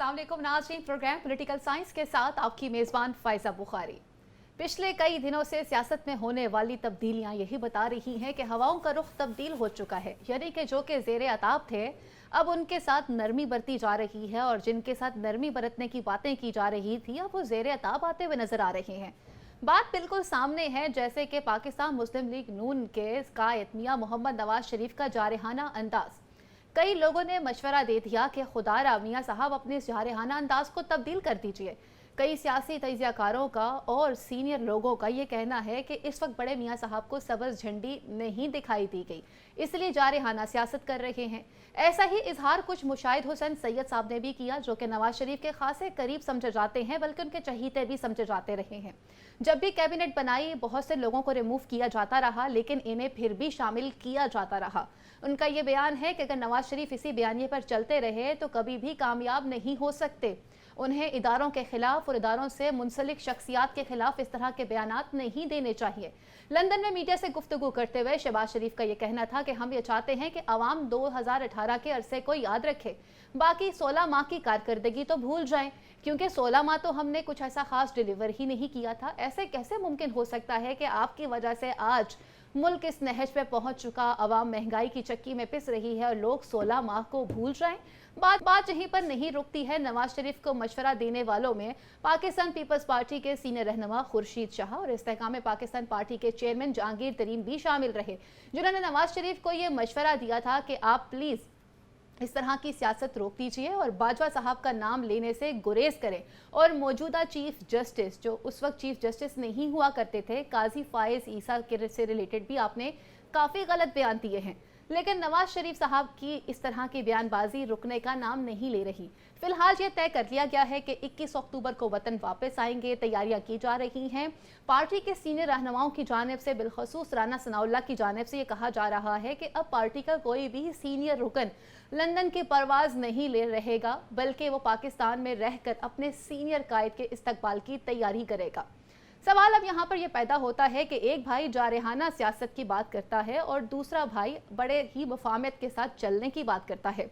अस्सलाम वालेकुम नाज़रीन, प्रोग्राम पॉलिटिकल साइंस के साथ आपकी मेज़बान फ़ायज़ा बुखारी। पिछले कई दिनों से सियासत में होने वाली तब्दीलियां यही बता रही हैं कि हवाओं का रुख तब्दील हो चुका है, यानी कि जो के ज़ेरे अताब थे अब उनके साथ नरमी बरती जा रही है और जिनके साथ नरमी बरतने की बातें की जा रही थी अब वो ज़ेरे अताब आते हुए नजर आ रहे हैं। बात बिल्कुल सामने है, जैसे कि पाकिस्तान मुस्लिम लीग नून के कायद मियां मोहम्मद नवाज शरीफ का जारहाना अंदाज। कई लोगों ने मशवरा दे दिया कि खुदारा मियां साहब अपने इस जारहाना अंदाज को तब्दील कर दीजिए। कई सियासी तजियाकारों का और सीनियर लोगों का ये कहना है कि इस वक्त बड़े मियां साहब को सब्ज़ झंडी नहीं दिखाई दी गई, इसलिए जारहाना सियासत कर रहे हैं। ऐसा ही इजहार कुछ मुशाहिद हुसैन सैयद साहब ने भी किया, जो कि नवाज शरीफ के खासे करीब समझे जाते हैं, बल्कि उनके चहीते भी समझे जाते रहे हैं। जब भी कैबिनेट बनाई बहुत से लोगों को रिमूव किया जाता रहा, लेकिन इन्हें फिर भी शामिल किया जाता रहा। उनका ये बयान है कि अगर नवाज शरीफ इसी बयानिए पर चलते रहे तो कभी भी कामयाब नहीं हो सकते। उन्हें इदारों के खिलाफ और इदारों से मुंसलिक शख्सियात के खिलाफ इस तरह के बयानात नहीं देने चाहिए। लंदन में मीडिया से गुफ्तगू करते हुए शहबाज शरीफ का यह कहना था कि हम ये चाहते हैं कि अवाम 2018 के अरसे को याद रखे, बाकी 16 माह की कारकर्दगी तो भूल जाएं, क्योंकि 16 माह तो हमने कुछ ऐसा खास डिलीवर ही नहीं किया था। ऐसे कैसे मुमकिन हो सकता है कि आपकी वजह से आज मुल्क इस नहज पे पहुंच चुका, अवाम महंगाई की चक्की में पिस रही है और लोग 16 माह को भूल जाएं। बात यहीं पर नहीं रुकती है। नवाज शरीफ को मशवरा देने वालों में पाकिस्तान पीपल्स पार्टी के सीनियर रहनुमा खुर्शीद शाह और इस्तेहकाम पाकिस्तान पार्टी के चेयरमैन जहांगीर तरीन भी शामिल रहे, जिन्होंने नवाज शरीफ को यह मशवरा दिया था कि आप प्लीज़ इस तरह की सियासत रोक दीजिए और बाजवा साहब का नाम लेने से गुरेज करें। और मौजूदा चीफ जस्टिस, जो उस वक्त चीफ जस्टिस नहीं हुआ करते थे, काजी फायज ईसा के से रिलेटेड भी आपने काफ़ी गलत बयान दिए हैं। लेकिन नवाज शरीफ साहब की इस तरह की बयानबाजी रुकने का नाम नहीं ले रही। फिलहाल ये तय कर लिया गया है कि 21 अक्टूबर को वतन वापस आएंगे, तैयारियां की जा रही हैं। पार्टी के सीनियर रहनुमाओं की जानिब से, बिलखसूस राना सनाउल्लाह की जानिब से ये कहा जा रहा है कि अब पार्टी का कोई भी सीनियर रुकन लंदन की परवाज नहीं ले रहेगा, बल्कि वो पाकिस्तान में रहकर अपने सीनियर कायद के इस्तकबाल की तैयारी करेगा। सवाल अब यहाँ पर यह पैदा होता है कि एक भाई जारहाना सियासत की बात करता है और दूसरा भाई बड़े ही मुफाहमत के साथ चलने की बात करता है।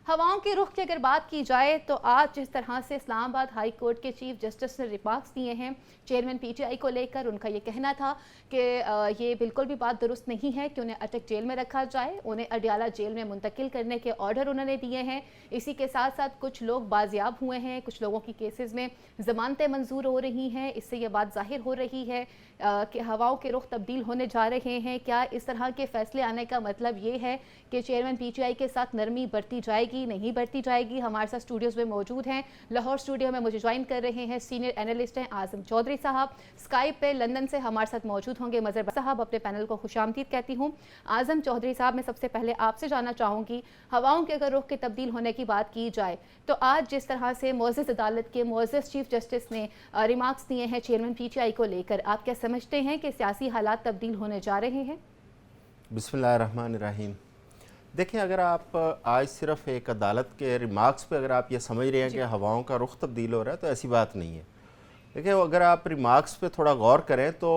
हवाओं के रुख की अगर बात की जाए तो आज जिस तरह से इस्लामाबाद हाई कोर्ट के चीफ जस्टिस ने रिमार्क्स दिए हैं चेयरमैन पीटीआई को लेकर, उनका ये कहना था कि ये बिल्कुल भी बात दुरुस्त नहीं है कि उन्हें अटक जेल में रखा जाए, उन्हें अडियाला जेल में मुंतकिल करने के ऑर्डर उन्होंने दिए हैं। इसी के साथ साथ कुछ लोग बाजियाब हुए हैं, कुछ लोगों की केसेस में ज़मानतें मंजूर हो रही हैं। इससे ये बात जाहिर हो रही है कि हवाओं के रुख तब्दील होने जा रहे हैं। क्या इस तरह के फैसले आने का मतलब ये है कि चेयरमैन पीटीआई के साथ नरमी बरती जाएगी, नहीं बरती जाएगी? हमारे साथ स्टूडियोज़ में मौजूद हैं, लाहौर स्टूडियो में मुझे ज्वाइन कर रहे हैं सीनियर एनालिस्ट हैं आज़म चौधरी साहब। स्काइप पे लंदन से हमारे साथ मौजूद होंगे मजहर साहब। अपने पैनल को खुशामदीद कहती हूँ। आज़म चौधरी साहब, मैं सबसे पहले आपसे जानना चाहूँगी, हवाओं के अगर रुख के तब्दील होने की बात की जाए तो आज जिस तरह से मुअज़्ज़ज़ अदालत के मुअज़्ज़ज़ चीफ जस्टिस ने रिमार्क्स दिए हैं चेयरमैन पीटीआई को लेकर, आप क्या समझते हैं कि सियासी हालात तब्दील होने जा रहे हैं? बिस्मिल्लाहिर्रहमानिर्रहीम। देखिए, अगर आप आज सिर्फ एक अदालत के रिमार्क्स पे अगर आप ये समझ रहे हैं कि हवाओं का रुख तब्दील हो रहा है तो ऐसी बात नहीं है। देखिए, अगर आप रिमार्क्स पे थोड़ा गौर करें तो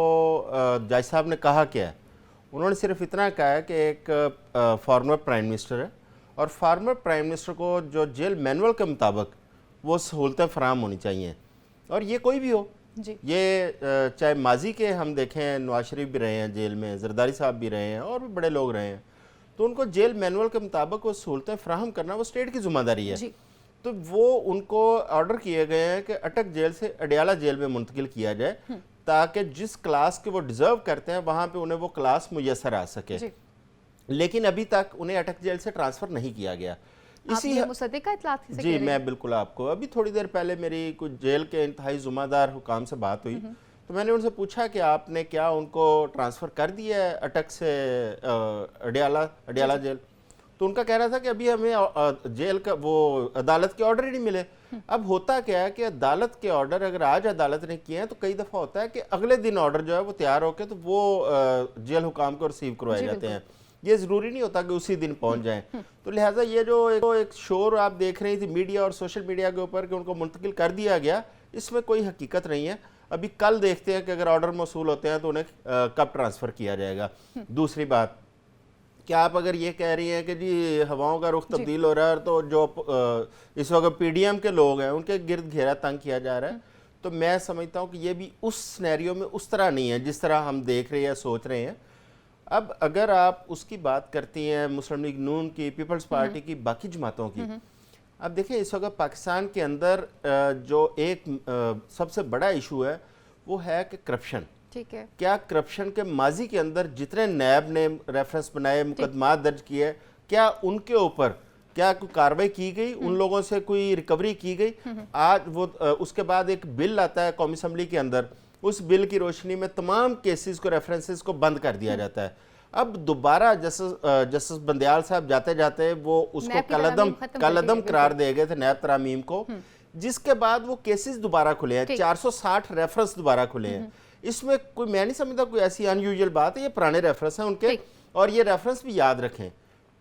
जज साहब ने कहा क्या है, उन्होंने सिर्फ इतना कहा है कि एक फॉर्मर प्राइम मिनिस्टर है और फॉर्मर प्राइम मिनिस्टर को जो जेल मैनुअल के मुताबिक वो सहूलतें फराहम होनी चाहिए। और ये कोई भी हो जी, ये चाहे माजी के हम देखें, नवाज शरीफ भी रहे हैं जेल में, जरदारी साहब भी रहे हैं और भी बड़े लोग रहे हैं, तो उनको जेल मैनुअल के मुताबिक वो सहूलतें फराहम करना वो स्टेट की जिम्मेदारी है जी। तो वो उनको ऑर्डर किए गए हैं कि अटक जेल से अडियाला जेल में मुंतकिल किया जाए, ताकि जिस क्लास के वो डिजर्व करते हैं वहाँ पे उन्हें वो क्लास मुयसर आ सके। लेकिन अभी तक उन्हें अटक जेल से ट्रांसफ़र नहीं किया गया। इसी मुसद्दिक़ का इत्तला किसे जी, मैं बिल्कुल आपको अभी थोड़ी देर पहले मेरी कुछ जेल के इंतहाई ज़िम्मेदार हुकाम से बात हुई, तो मैंने उनसे पूछा कि आपने क्या उनको ट्रांसफ़र कर दिया है अटक से अडियाला जेल? तो उनका कहना था कि अभी हमें जेल का वो अदालत के ऑर्डर ही नहीं मिले। अब होता क्या है कि अदालत के ऑर्डर अगर आज अदालत ने किए हैं तो कई दफ़ा होता है कि अगले दिन ऑर्डर जो है वो तैयार होकर तो वो जेल हुकाम को रिसीव करवाए जाते हैं। ये ज़रूरी नहीं होता कि उसी दिन पहुंच जाएं। तो लिहाजा ये जो एक शोर आप देख रही थी मीडिया और सोशल मीडिया के ऊपर कि उनको मुंतकिल कर दिया गया, इसमें कोई हकीकत नहीं है। अभी कल देखते हैं कि अगर ऑर्डर मौसूल होते हैं तो उन्हें कब ट्रांसफ़र किया जाएगा। दूसरी बात क्या आप अगर ये कह रही हैं कि जी हवाओं का रुख तब्दील हो रहा है तो जो इस वक्त पीडीएम के लोग हैं उनके गिर्द घेरा तंग किया जा रहा है, तो मैं समझता हूँ कि ये भी उस सिनेरियो में उस तरह नहीं है जिस तरह हम देख रहे हैं, सोच रहे हैं। अब अगर आप उसकी बात करती हैं मुस्लिम लीग नून की, पीपल्स पार्टी की, बाकी जमातों की, अब देखिए इस वक्त पाकिस्तान के अंदर जो एक सबसे बड़ा इशू है वो है कि करप्शन। ठीक है, क्या करप्शन के माजी के अंदर जितने नैब ने रेफरेंस बनाए, मुकदमा दर्ज किए, क्या उनके ऊपर क्या कोई कार्रवाई की गई, उन लोगों से कोई रिकवरी की गई? आज वो उसके बाद एक बिल आता है कौमी असम्बली के अंदर, उस बिल की रोशनी में तमाम केसेस को, रेफरेंसेस को बंद कर दिया जाता है। अब दोबारा जस्टिस बंदयाल साहब जाते जाते वो उसको कलअदम करार दे गए थे नैब तरामीम को, जिसके बाद वो केसेस दोबारा खुले हैं, 460 रेफरेंस दोबारा खुले हैं। इसमें कोई, मैं नहीं समझता कोई ऐसी अनयूजुअल बात है, ये पुराने रेफरेंस हैं उनके, और ये रेफरेंस भी याद रखें।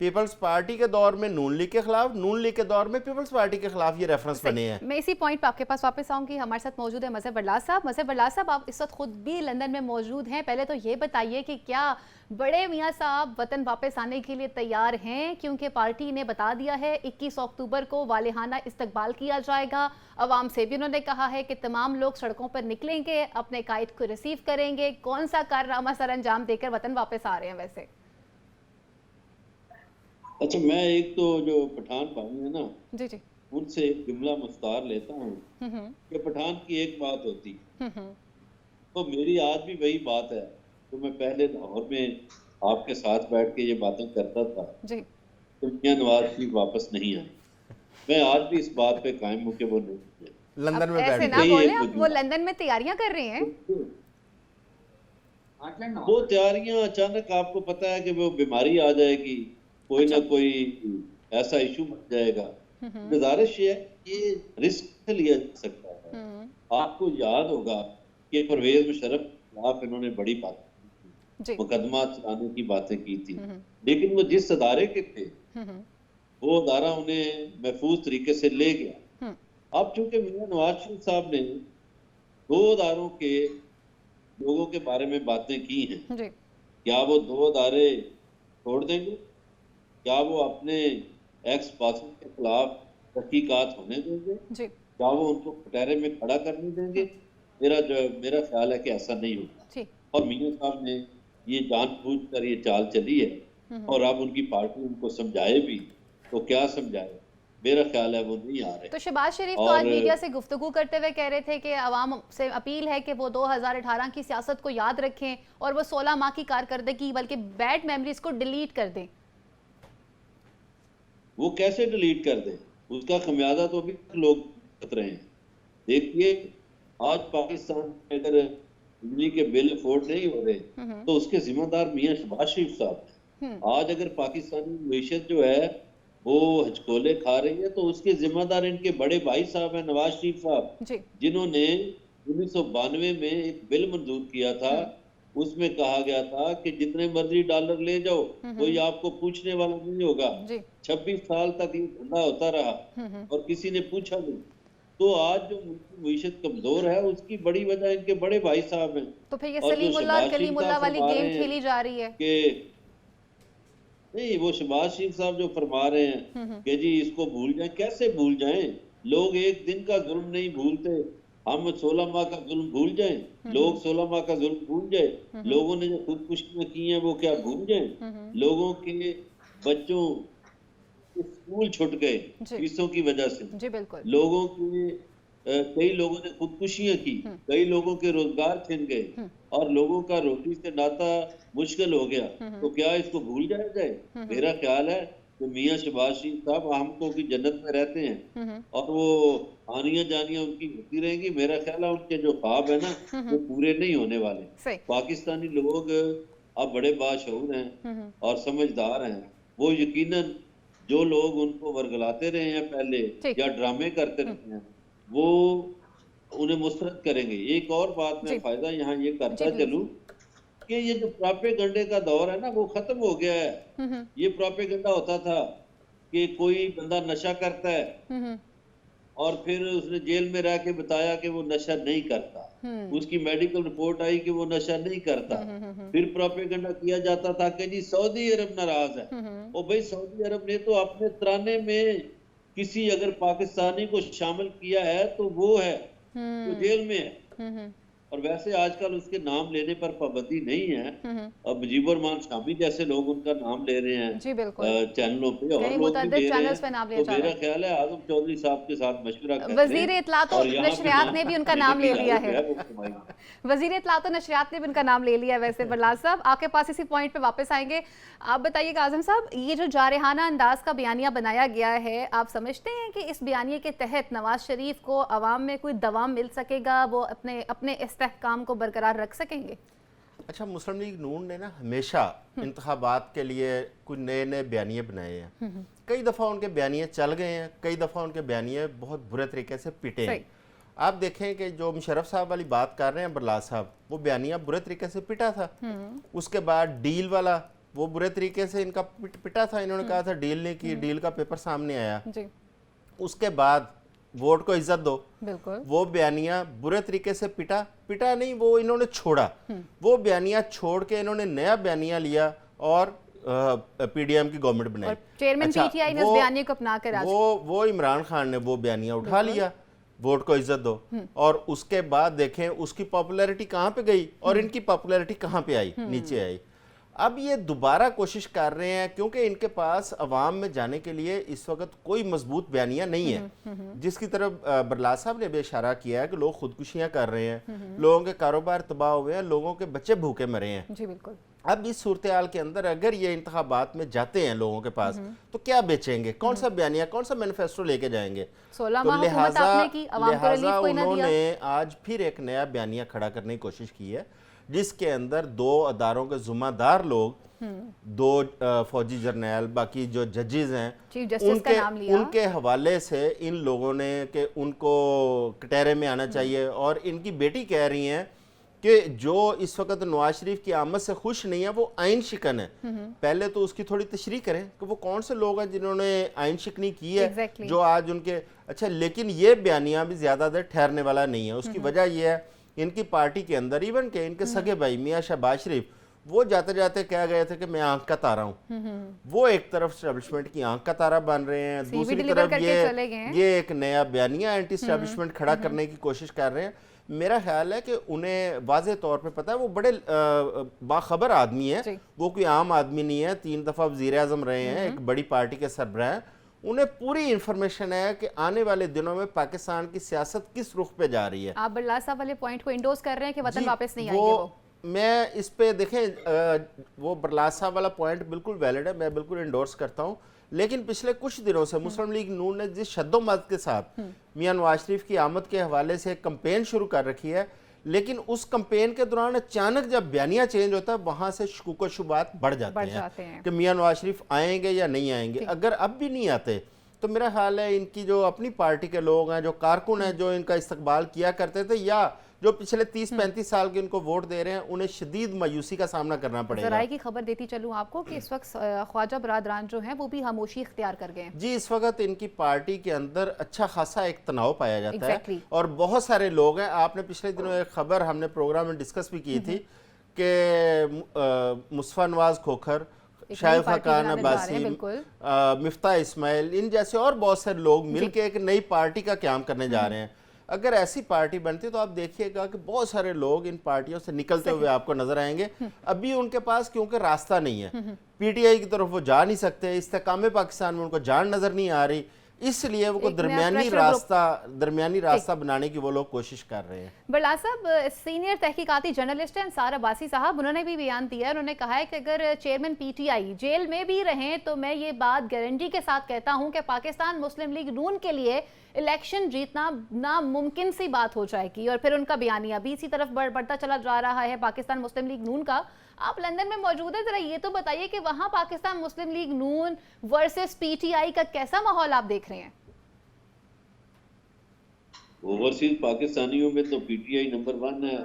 पीपल्स पार्टी के दौर में नून लीग के खिलाफ, नून लीग के दौर में पीपल्स पार्टी के खिलाफ ये रेफरेंस बने हैं। मैं इसी पॉइंट पे आपके पास वापस आऊंगी। हमारे साथ मौजूद है मज़हर बरलास साहब। मज़हर बरलास साहब, आप इस वक्त खुद भी लंदन में मौजूद हैं, पहले तो ये बताइए कि क्या बड़े मियाँ साहब वतन वापस आने के लिए तैयार हैं? क्योंकि पार्टी ने बता दिया है 21 अक्टूबर को वालिहाना इस्तकबाल किया जाएगा। अवाम से भी उन्होंने कहा है कि तमाम लोग सड़कों पर निकलेंगे, अपने कायद को रिसीव करेंगे। कौन सा कारनामा सर अंजाम देकर वतन वापस आ रहे हैं वैसे? अच्छा, मैं एक तो जो पठान भाई है ना, जी जी, उनसे एक जुमला मुख्तार लेता हूँ कि पठान की एक बात होती, तो मेरी आज भी वही बात है। तो मैं पहले लाहौर में आपके साथ बैठ के ये बातें करता था जी, तो मियां नवाज शरीफ वापस नहीं आए। मैं आज भी इस बात पे कायम हूँ कि वो नहीं आए। लंदन में ऐसे बैठ ना के बोले, अब वो लंदन में तैयारियां कर रहे हैं। वो तैयारियां अचानक, आपको पता है कि वो बीमारी आ जाएगी, कोई ना कोई ऐसा इशू बन जाएगा। गुजारिश ये है, ये रिस्क लिया जा सकता है। आपको याद होगा कि परवेज मुशर्रफ के खिलाफ इन्होंने बड़ी बात, मुकदमा चलाने की बातें की थी, लेकिन वो जिस अदारे के थे वो अदारा उन्हें महफूज तरीके से ले गया। अब चूंकि मियां नवाज शरीफ साहब ने 2 अदारों के लोगों के बारे में बातें की हैं, क्या वो 2 अदारे छोड़ देंगे? क्या वो अपने एक्स बासित के खिलाफ तहकीकात होने देंगे? क्या वो उनको कटहरे में खड़ा करने देंगे? मेरा ख्याल है कि ऐसा नहीं होगा। और मियां साहब ने ये जानबूझकर ये चाल चली है, और अब उनकी पार्टी उनको समझाए भी तो क्या समझाए, मेरा ख्याल है वो नहीं आ रहे। तो शहबाज शरीफ तो आज मीडिया से गुफ्तगू करते हुए कह रहे थे कि अवाम से अपील है कि वो 2018 की सियासत को याद रखें और वो 16 माह की कारकर्दगी बल्कि बैड मेमोरीज को डिलीट कर दें। वो कैसे डिलीट कर दें? उसका खमियाजा तो अभी लोग भुगत रहे हैं। देखिए, आज पाकिस्तान में अगर बिजली के बिल अफोर्ड नहीं हो रहे तो उसके जिम्मेदार मियां शहबाज शरीफ साहब। आज अगर पाकिस्तानी मीशत जो है वो हचकोले खा रही है तो उसके जिम्मेदार इनके बड़े भाई साहब हैं, नवाज शरीफ साहब, जिन्होंने 1992 में एक बिल मंजूर किया था। उसमें कहा गया था कि जितने मर्जी डॉलर ले जाओ, कोई आपको पूछने वाला नहीं होगा। 26 साल तक ये धंधा होता रहा और किसी ने पूछा नहीं। तो आज जो मीशत कमजोर है उसकी बड़ी वजह इनके बड़े भाई साहब हैं। तो फिर ये सलीमुल्लाह और कलीमुल्लाह वाली गेम खेली जा रही है कि नहीं, वो शहबाज शरीफ साहब जो फरमा रहे हैं कि जी इसको भूल जाएं, कैसे भूल जाएं? लोग एक दिन का जुल्म नहीं भूलते। हम 16 माह का जुल्म भूल जाएं? लोग 16 माह का जुल्म भूल जाए? लोगों ने जो खुदकुशियां की हैं वो क्या भूल जाएं? लोगों के बच्चों स्कूल छूट गए फीसों की वजह से। जी बिल्कुल। लोगों के कई लोगों ने खुदकुशियां की, कई लोगों के रोजगार छिन गए और लोगों का रोटी से नाता मुश्किल हो गया। तो क्या इसको भूल जाया जाए? मेरा ख्याल है कि मियां शहबाज शरीफ साहब हमको की जन्नत में रहते हैं और वो आनियां जानियां उनकी होती रहेंगी। मेरा ख्याल है उनके जो ख्वाब है ना वो पूरे नहीं होने वाले। पाकिस्तानी लोग अब बड़े बाशऊर हैं और समझदार हैं। वो यकीनन जो लोग उनको वर्गलाते रहे हैं पहले या ड्रामे करते रहे हैं वो उन्हें मुस्तरद करेंगे। एक और बात मैं फायदा यहाँ ये करता चलूं कि ये जो प्रोपेगंडे का दौर है ना वो खत्म हो गया है। ये प्रोपेगंडा होता था कि कोई बंदा नशा करता है और फिर उसने जेल में रह के बताया कि वो नशा नहीं करता, उसकी मेडिकल रिपोर्ट आई कि वो नशा नहीं करता। फिर प्रोपेगेंडा किया जाता था कि जी सऊदी अरब नाराज है। और भाई सऊदी अरब ने तो अपने तराने में किसी अगर पाकिस्तानी को शामिल किया है तो वो है जो जेल में है। और वैसे आजकल उसके नाम लेने पर पाबंदी नहीं है। अब मुजीबुर रहमान शामी जैसे लोग उनका नाम ले रहे हैं जी बिल्कुल, चैनलों पे, और कई लोग भी मुतअद्दिद ले रहे चैनल्स पे हैं। नाम लिया तो जा रहा मेरा है। ख्याल है आजम चौधरी साहब के साथ मशवरा कर वजीर इत्तलात और नशरियात ने भी उनका नाम ले लिया है। वजीर इत्तलात और नशरियात ने भी उनका नाम ले लिया है। वैसे बरलाल साहब, आपके पास इसी पॉइंट पे वापस आएंगे। आप बताइएगा आजम साहब, ये जो जारहाना अंदाज का बयानिया बनाया गया है, आप समझते हैं कि इस बयानिए के तहत नवाज शरीफ को अवाम में कोई दवाम मिल सकेगा, वो अपने अपने इस्तेहकाम को बरकरार रख सकेंगे? अच्छा, मुस्लिम लीग नून ने ना हमेशा इंतखाबात के लिए कुछ नए नए बयानिए बनाए हैं। कई दफ़ा उनके बयानिए चल गए हैं, कई दफ़ा उनके बयानिए बहुत बुरे तरीके से पिटे हैं। आप देखें कि जो मुशर्रफ साहब वाली बात कर रहे हैं बरलाल साहब, वो बयानिया बुरे तरीके से पिटा था। उसके बाद डील वाला वो बुरे तरीके से इनका पिटा था। इन्होंने कहा था डील नहीं की, डील का पेपर सामने आया। उसके बाद वोट को इज्जत दो, बिल्कुल, वो बयानिया बुरे तरीके से पिटा नहीं, वो इन्होंने छोड़ा। वो बयानिया छोड़ के इन्होंने नया बयानिया लिया और पीडीएम की गवर्नमेंट बनाई। चेयरमैन पीटीआई ने इस बयानिए को अपना कर वो इमरान खान ने वो बयानिया उठा लिया, वोट को इज्जत दो। और उसके बाद देखें उसकी पॉपुलैरिटी कहाँ पे गई और इनकी पॉपुलैरिटी कहाँ पे आई, नीचे आई। अब ये दोबारा कोशिश कर रहे हैं क्योंकि इनके पास अवाम में जाने के लिए इस वक्त कोई मजबूत बयानिया नहीं है, जिसकी तरफ बरलाल साहब ने भी इशारा किया है कि लोग खुदकुशियां कर रहे हैं, लोगों के कारोबार तबाह हुए हैं, लोगों के बच्चे भूखे मरे हैं। जी बिल्कुल। अब इस सूरत हाल के अंदर अगर ये इंतखाबात में जाते हैं लोगों के पास तो क्या बेचेंगे, कौन सा बयानिया, कौन सा मैनिफेस्टो लेके जाएंगे? तो लिहाजा उन्होंने आज फिर एक नया बयानिया खड़ा करने की कोशिश की है, जिसके अंदर दो अदारों के जुम्मेदार लोग, दो फौजी जर्नैल, बाकी जो जजेस हैं, उनके हवाले से इन लोगों ने कि उनको कटहरे में आना चाहिए। और इनकी बेटी कह रही हैं कि जो इस वक्त नवाज शरीफ की आमद से खुश नहीं है वो आइन शिकन है। पहले तो उसकी थोड़ी तशरीह करें कि वो कौन से लोग हैं जिन्होंने आइन शिकनी की है, जो आज उनके। अच्छा, लेकिन ये बयानिया भी ज्यादा देर ठहरने वाला नहीं है। उसकी वजह यह है इनकी पार्टी के अंदर इवन के इनके सगे भाई मियां शहबाज शरीफ, वो जाते जाते कह गए थे कि मैं आंख का तारा हूँ। वो एक तरफ एस्टेब्लिशमेंट की आंख का तारा बन रहे हैं, दूसरी तरफ ये एक नया बयानिया एंटी एस्टेब्लिशमेंट खड़ा करने की कोशिश कर रहे हैं। मेरा ख्याल है कि उन्हें वाज़े तौर पे पता है, वो बड़े बाखबर आदमी है, वो कोई आम आदमी नहीं है, 3 दफ़ा वज़ीर आज़म रहे हैं, एक बड़ी पार्टी के सरबराह हैं। उन्हें पूरी इंफॉर्मेशन है कि आने वाले दिनों में पाकिस्तान की सियासत किस रुख पे जा रही है। आप बरलाल साहब वाले पॉइंट को इंडोर्स कर रहे हैं कि वतन वापस नहीं आएंगे वो? मैं इस पे देखें वो बरलाल साहब वाला पॉइंट बिल्कुल वैलिड है, मैं बिल्कुल इंडोर्स करता हूँ। लेकिन पिछले कुछ दिनों से मुस्लिम लीग नून ने जिस शद्दोमत के साथ मियां नवाज शरीफ की आमद के हवाले से एक कंपेन शुरू कर रखी है, लेकिन उस कंपेन के दौरान अचानक जब बयानिया चेंज होता है वहां से शुकूक व शुबात बढ़ जाते हैं कि मियां नवाज शरीफ आएंगे या नहीं आएंगे। अगर अब भी नहीं आते तो मेरा ख्याल है इनकी जो अपनी पार्टी के लोग हैं, जो कारकुन हैं, जो इनका इस्तकबाल किया करते थे या जो पिछले 30-35 साल के इनको वोट दे रहे हैं, उन्हें शदीद मायूसी का सामना करना पड़ेगा। ज़राए की खबर देती चलूं आपको कि इस वक्त ख्वाजा बरादरान जो हैं वो भी खामोशी इख्तियार कर गए हैं। जी, इस वक्त इनकी पार्टी के अंदर अच्छा खासा एक तनाव पाया जाता है और बहुत सारे लोग हैं। आपने पिछले दिनों एक खबर हमने प्रोग्राम में डिस्कस भी की थी कि मुस्तफा नवाज खोखर, शाइफ खान अब्बासी, मिफ्ता इस्माइल, इन जैसे और बहुत सारे लोग मिलकर एक नई पार्टी का क्याम करने जा रहे हैं। अगर ऐसी पार्टी बनती है तो आप देखिएगा कि बहुत सारे लोग इन पार्टियों से निकलते हुए आपको नजर आएंगे। अभी उनके पास क्योंकि रास्ता नहीं है, पीटीआई की तरफ वो जा नहीं सकते, इस्तेकाम पाकिस्तान में उनको जान नजर नहीं आ रही, इसलिए वो दरमियानी रास्ता बनाने की वो लोग कोशिश कर रहे हैं। बरलाल साहब, सीनियर तहकीकाती जर्नलिस्ट हैं अंसार अब्बासी साहब, उन्होंने भी बयान दिया है। उन्होंने कहा है कि अगर चेयरमैन पीटीआई जेल में भी रहें तो मैं ये बात गारंटी के साथ कहता हूं कि पाकिस्तान मुस्लिम लीग नून के लिए इलेक्शन जीतना नामुमकिन सी बात हो जाएगी। और फिर उनका बयानिया भी इसी तरफ बढ़ता चला जा रहा है पाकिस्तान मुस्लिम लीग नून का। आप लंदन में मौजूद है, जरा ये तो बताइए कि वहां पाकिस्तान मुस्लिम लीग नून वर्सेस पीटीआई का कैसा माहौल आप देख रहे हैं? ओवरसीज पाकिस्तानियों में तो पीटीआई नंबर 1 है,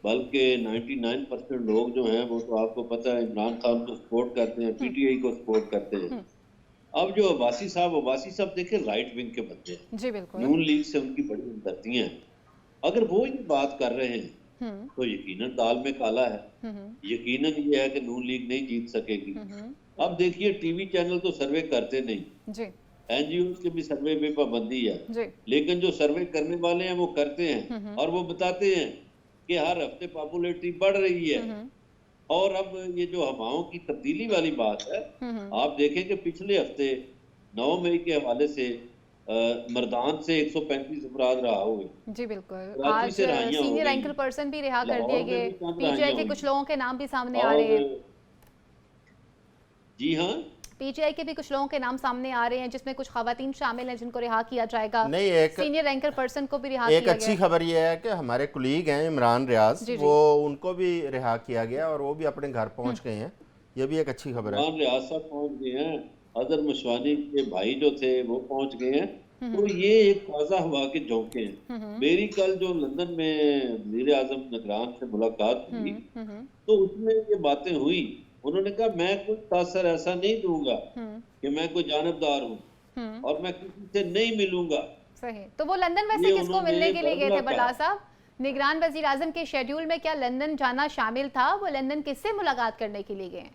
बल्कि 99% लोग जो हैं वो तो आपको पता है इमरान खान को सपोर्ट करते हैं, पीटीआई को सपोर्ट करते हैं। अब जो अब्बासी साहब देखे राइट विंग के बंदे हैं, जी बिल्कुल। नून लीग से उनकी बड़ी हमदर्दियां हैं। अगर वो ये बात कर रहे हैं तो यकीनन दाल में काला है, यकीनन ये है कि नून लीग नहीं जीत सकेगी। अब देखिए टीवी चैनल तो सर्वे करते नहीं जी एनजीओ के भी सर्वे पे पाबंदी है, जी लेकिन जो सर्वे करने वाले हैं वो करते हैं और वो बताते हैं कि हर हफ्ते पॉपुलेरिटी बढ़ रही है। और अब ये जो हवाओं की तब्दीली वाली बात है, आप देखें कि पिछले हफ्ते 9 मई के हवाले से मर्दान से 135 अपराध रहा हुए, जी बिल्कुल। कराची आज से राहियां हो सीनियर गई, एंकर पर्सन भी रिहा कर दिए लाहौर में गए, भी चंद पीजीआई राहियां के हुई कुछ लोगों के नाम भी सामने आ रहे हैं। और जी हाँ, पीजीआई के भी कुछ लोगों के नाम सामने आ रहे हैं जिसमें कुछ खवातीन शामिल हैं जिनको रिहा किया जाएगा। नहीं, एक सीनियर एंकर पर्सन को भी रिहा एक किया अच्छी गया। खबर ये है कि हमारे कुलीग हैं इमरान रियाज, जी, जी। वो उनको भी रिहा किया गया और वो भी अपने घर पहुंच गए हैं। ये भी एक अच्छी खबर है। इमरान रियाज साहब पहुंच गए हैं, अदर मशवानी के भाई जो थे वो पहुंच गए हैं। तो ये एक ताज़ा हवा के झोंके हैं। मेरी कल जो लंदन में वज़ीर आज़म निगरान से मुलाकात हुई तो उसमें ये बातें हुई। उन्होंने कहा मैं कुछ तासर ऐसा नहीं दूंगा कि मैं कोई जानबदार हूँ और मैं किसी से नहीं मिलूंगा। सही। तो वो लंदन वैसे ये किसको उन्होंने मिलने के लिए गए थे फॉर्मूला बल्ला कहा। साहब? निगरान वजीर आजम के शेड्यूल में क्या लंदन जाना शामिल था? वो लंदन किससे मुलाकात करने के लिए गए हैं?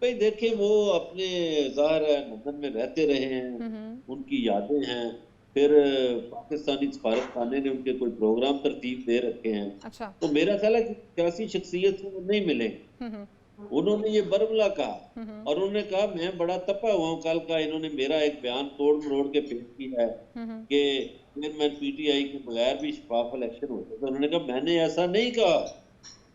भाई देखिए, वो अपने ज़ाहिर है लंदन में रहते रहे हैं, उनकी यादें हैं। फिर पाकिस्तानी सफारतखाने ने उनके कोई प्रोग्राम तरतीब दे रखे हैं। अच्छा। तो मेरा ख्याल है कि सियासी शख्सियत से वो नहीं मिले। उन्होंने ये बरमला कहा और उन्होंने कहा मैं बड़ा तपा हुआ हूँ। कल का इन्होंने मेरा एक बयान तोड़ मरोड़ के पेश किया है कि चेयरमैन पीटीआई के बगैर भी शफाफ इलेक्शन होते। तो उन्होंने कहा मैंने ऐसा नहीं कहा।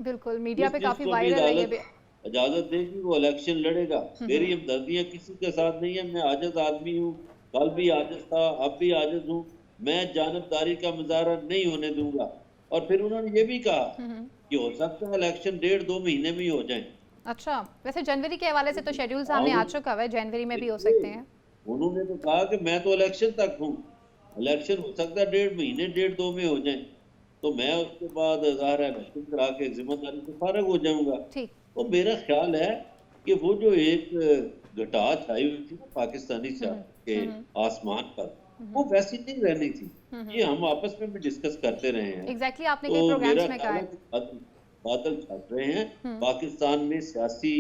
बिल्कुल, मीडिया पे काफी जिसको भी वायरल है ये अदालत इजाजत देगी वो इलेक्शन लड़ेगा। मेरी हमदर्दियां किसी के साथ नहीं है। मैं आजिज आदमी हूँ, कल भी आजिज था, अब भी आजिज हूँ। मैं जानबदारी का मुजाहरा नहीं होने दूंगा। और फिर उन्होंने ये भी कहा कि हो सकता है इलेक्शन 1.5-2 महीने में ही हो जाए। अच्छा, वैसे जनवरी के हवाले से तो शेड्यूल सामने आ चुका है, जनवरी में भी हो सकते हैं। उन्होंने तो कहा कि मैं तो इलेक्शन तक हूँ, इलेक्शन हो सकता है 1.5 महीने 1.5-2 में हो जाए, तो मैं उसके बाद ज़ाहिर है इलेक्शन करा के जिम्मेदारी से फारिग हो जाऊंगा। ठीक। तो मेरा ख्याल है कि वो जो एक घटा छाई हुई थी ना पाकिस्तानी के आसमान पर, वो वैसी नहीं रहनी थी। ये हम आपस में भी डिस्कस करते रहे हैं। एग्जैक्टली, आपने कई तो प्रोग्राम्स मेरा में ख्याल कहा है है। कि बादल छट रहे हैं। पाकिस्तान में सियासी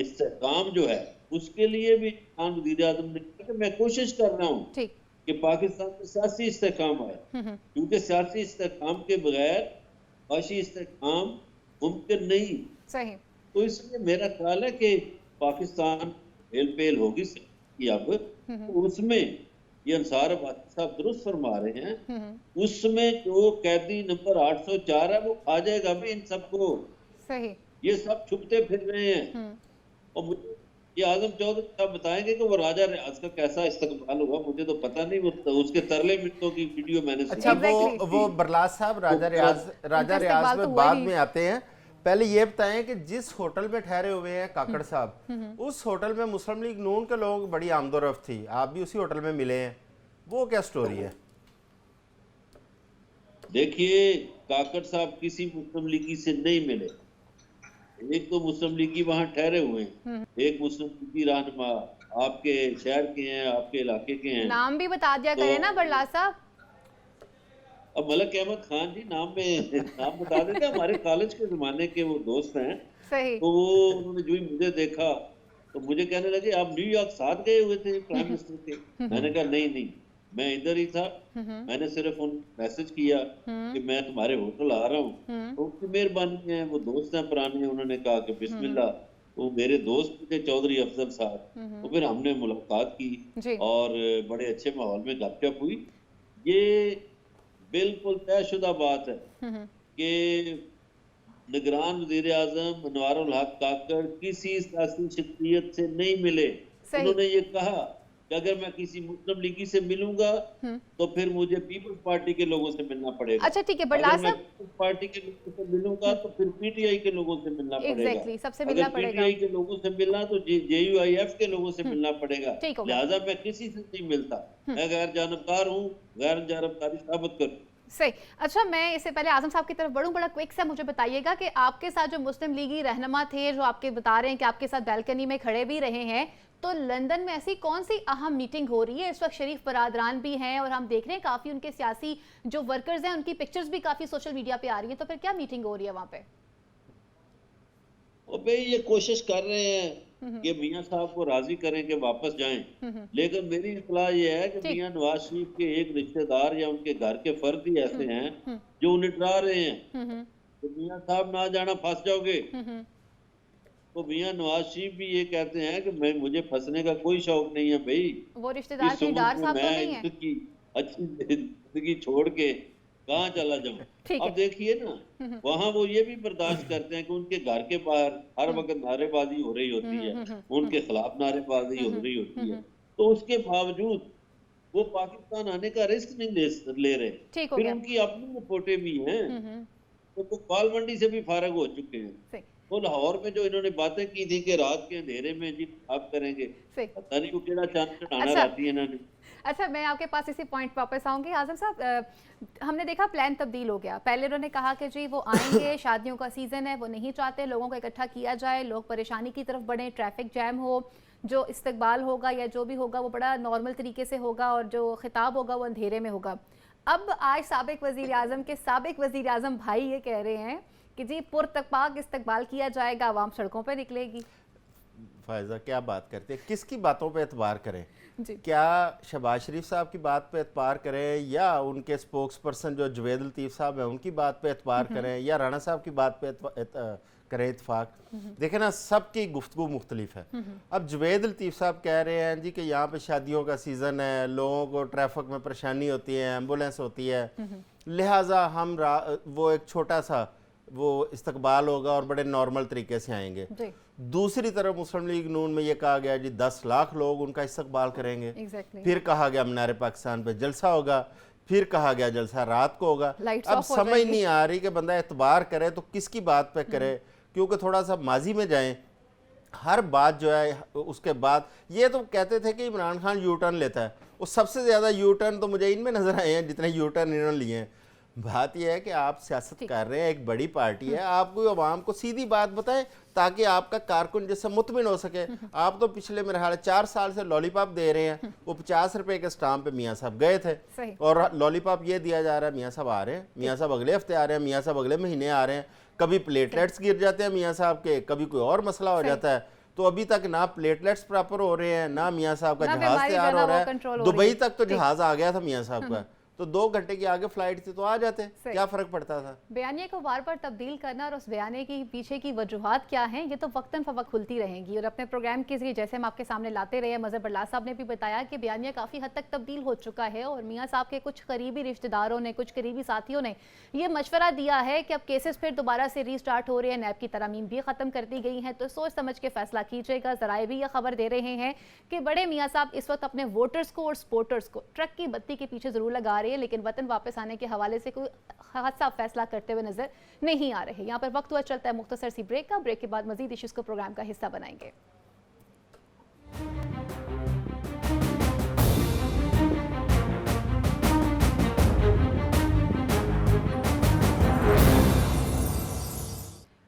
इस्तेहकाम जो है उसके लिए भी वज़ीर आज़म ने कहा कि मैं कोशिश कर रहा हूँ ठीक। कि पाकिस्तान में सियासी इस्तेहकाम आए, क्योंकि सियासी इस्तेहकाम के बगैर माशी इस्तेहकाम मुमकिन नहीं। सही। तो इसलिए मेरा ख्याल है कि पाकिस्तान हेल पेल होगी कि अब तो उसमें ये अंसार अब्बासी साहब दुरुस्त फरमा रहे हैं, उसमें जो कैदी नंबर 804 है वो आ जाएगा भी इन सबको। सही। ये सब छुपते फिर रहे हैं। और मुझे ये आजम चौधरी साहब बताएंगे कि वो राजा रियाज का कैसा इस्तकबाल हुआ। मुझे तो पता नहीं, वो उसके तरले मिनटों की वीडियो मैंने सुनी। अच्छा, Exactly. वो बरलास साहब राजा रियाज इस्तेमाल में तो हुआ बाद ही। में आते हैं। पहले ये बताएं कि जिस होटल में ठहरे हुए हैं काकड़ साहब, उस होटल में मुस्लिम लीग नून के लोग बड़ी आमदोरफ्त थी, आप भी उसी होटल में मिले हैं, वो क्या स्टोरी है? देखिए, काकड़ साहब किसी मुस्लिम लीगी से नहीं मिले। एक तो मुस्लिम लीगी वहां ठहरे हुए हैं, एक मुस्लिम लीगी रहनुमा आपके शहर के हैं, आपके इलाके के हैं। नाम भी बता दिया करें ना बल्ला साहब। अब मलक अहमद खान जी नाम बता देते, हमारे कॉलेज के जमाने के वो दोस्त हैं। सही। तो वो उन्होंने जो ही मुझे देखा तो मुझे कहने लगे आप न्यूयॉर्क साथ गए हुए थे प्राइम मिनिस्टर के। मैंने कहा नहीं, मैं इधर ही था। मैंने सिर्फ उन मैसेज किया कि मैं तुम्हारे होटल आ रहा हूँ। तो उनकी मेहरबानी है, वो दोस्त हैं पुराने। उन्होंने कहा कि बिस्मिल्लाह। वो मेरे दोस्त थे चौधरी अफजल साहब। तो फिर हमने मुलाकात की और बड़े अच्छे माहौल में गपशप हुई। ये बिल्कुल तयशुदा बात है कि निगरान वज़ीर आज़म अनवारुल हक काकड़ किसी सियासी शख्सियत से नहीं मिले। उन्होंने ये कहा कि अगर मैं किसी मुस्लिम लीगी से मिलूंगा तो फिर मुझे पीपल्स पार्टी के लोगों से मिलना पड़ेगा। अच्छा ठीक है बल्ला साहब, पीपल्स पार्टी के लोगों से मिलूंगा तो फिर पीटीआई के लोगों से मिलना पड़ेगा। सबसे मिलना अगर पड़ेगा। पीटीआई के लोगों से मिलना तो जेयूआईएफ के लोगों से मिलना पड़ेगा। लिहाजा मैं किसी से नहीं मिलता। मैं गैर जानबदार हूँ, गैर जानबदारी साबित करूँ। सही। अच्छा, मैं इससे पहले आजम साहब की तरफ बढ़ूं, बड़ा क्विक सा मुझे बताइएगा कि आपके साथ जो मुस्लिम लीगी रहनुमा थे, जो आपके बता रहे हैं कि आपके साथ बैल्कनी में खड़े भी रहे हैं, तो लंदन में ऐसी कौन सी अहम मीटिंग हो रही है? इस वक्त शरीफ बरादरान भी हैं और हम देख रहे हैं काफी उनके सियासी जो वर्कर्स हैं उनकी पिक्चर्स भी काफी सोशल मीडिया पे आ रही है, तो फिर क्या मीटिंग हो रही है वहां पे? और भाई ये कोशिश कर रहे हैं कि मियां साहब को राजी करें कि वापस जाएं, लेकिन मेरी इत्तला ये है कि मियां नवाज शरीफ के एक रिश्तेदार या उनके घर के फर्द ही ऐसे हैं जो उन्हें डरा रहे हैं तो मियां साहब ना जाना, फंस जाओगे। तो मियां नवाज शरीफ भी ये कहते हैं कि मुझे फंसने का कोई शौक नहीं है भाई, वो रिश्तेदार के डार साहब तो नहीं है, इनकी अच्छी जिंदगी छोड़ के कहाँ चला जाऊं। अब देखिए ना, वहाँ वो ये भी बर्दाश्त करते हैं कि उनके घर के बाहर हर वक्त नारेबाजी हो रही होती है, उनके खिलाफ नारेबाजी हो रही होती है, तो उसके बावजूद वो पाकिस्तान आने का रिस्क नहीं ले रहे। फिर उनकी अपनी रिपोर्टें भी हैं, तो वो बाल मंडी से भी फारग हो चुके हैं। वो लाहौर में जो इन्होंने बातें की थी कि रात के अंधेरे में जी आप करेंगे, पता नहीं वो केड़ा चांद चढ़ाना रहती है इन्होंने। अच्छा, मैं आपके पास इसी पॉइंट पर वापस आऊंगी। आजम साहब, हमने देखा प्लान तब्दील हो गया। पहले उन्होंने कहा कि जी वो आएंगे, शादियों का सीजन है, वो नहीं चाहते लोगों को इकट्ठा किया जाए, लोग परेशानी की तरफ बढ़े, ट्रैफिक जैम हो, जो इस्तकबाल होगा या जो भी होगा वो बड़ा नॉर्मल तरीके से होगा और जो खिताब होगा वो अंधेरे में होगा। अब आज साबिक वजीर आजम के साबिक वजीर आजम भाई ये कह रहे हैं कि जी पुरतपाक इस्तकबाल किया जाएगा, आवाम सड़कों पर निकलेगी। फायजा क्या बात करते हैं, किसकी बातों पे एतबार करें? जी। क्या शहबाज शरीफ साहब की बात पे एतबार करें या उनके स्पोक्स पर्सन जो जवेद लतीफ़ साहब हैं उनकी बात पे एतबार करें या राणा साहब की बात पे करें इतफाक? देखें ना, सबकी गुफ्तगू मुख्तलिफ है। अब जवेद लतीफ़ साहब कह रहे हैं जी कि यहाँ पे शादियों का सीज़न है, लोगों को ट्रैफिक में परेशानी होती है, एम्बुलेंस होती है, लिहाजा हम वो एक छोटा सा वो इस्तकबाल होगा और बड़े नॉर्मल तरीके से आएंगे। दूसरी तरफ मुस्लिम लीग नून में ये कहा गया जी 10 लाख लोग उनका इस्तकबाल करेंगे। फिर कहा गया मीनार पाकिस्तान पे जलसा होगा, फिर कहा गया जलसा रात को होगा। अब समझ नहीं आ रही कि बंदा एतबार करे तो किसकी बात पे करे, क्योंकि थोड़ा सा माजी में जाएं। हर बात जो है उसके बाद ये तो कहते थे कि इमरान खान यू टर्न लेता है, वो सबसे ज़्यादा यू टर्न तो मुझे इनमें नजर आए हैं जितने यू टर्न इन्होंने लिए हैं। बात यह है कि आप सियासत कर रहे हैं, एक बड़ी पार्टी है, आप कोई अवाम को सीधी बात बताएं ताकि आपका कारकुन जैसे मुतमिन हो सके। आप तो पिछले मेरे ख्याल 4 साल से लॉलीपॉप दे रहे हैं, वो 50 रुपए के स्टाम्प पे मियाँ साहब गए थे और लॉलीपॉप ये दिया जा रहा है मियाँ साहब आ रहे हैं, मियाँ साहब अगले हफ्ते आ रहे हैं, मियाँ साहब अगले महीने आ रहे हैं। कभी प्लेटलेट्स गिर जाते हैं मियाँ साहब के, कभी कोई और मसला हो जाता है। तो अभी तक ना प्लेटलेट्स प्रॉपर हो रहे हैं, ना मियाँ साहब का जहाज तैयार हो रहा है। दुबई तक तो जहाज आ गया था मियाँ साहब का, तो 2 घंटे की आगे फ्लाइट थी तो आ जाते, क्या फर्क पड़ता था? बयानिए को बार बार तब्दील करना और उस बयाने की पीछे की वजूहात क्या हैं, ये तो वक्तन फवक्त खुलती रहेंगी। और अपने प्रोग्राम के जरिए जैसे हम आपके सामने लाते रहे, मजहर बरला साहब ने भी बताया कि बयानिया काफ़ी हद तक तब्दील हो चुका है और मियाँ साहब के कुछ करीबी रिश्तेदारों ने, कुछ करीबी साथियों ने ये मशवरा दिया है कि अब केसेस फिर दोबारा से रीस्टार्ट हो रहे हैं, नैब की तरमीम भी ख़त्म कर दी गई हैं, तो सोच समझ के फैसला कीजिएगा। ज़राए भी यह खबर दे रहे हैं कि बड़े मियाँ साहब इस वक्त अपने वोटर्स को और सपोर्टर्स को ट्रक की बत्ती के पीछे ज़रूर लगा रहे हैं, लेकिन वतन वापस आने के हवाले से कोई खासा फैसला करते हुए नजर नहीं आ रहे। यहाँ पर वक्त हुआ चलता है मुख्तसर सी ब्रेक का। ब्रेक के बाद मजीद इश्यूज को प्रोग्राम का हिस्सा बनाएंगे।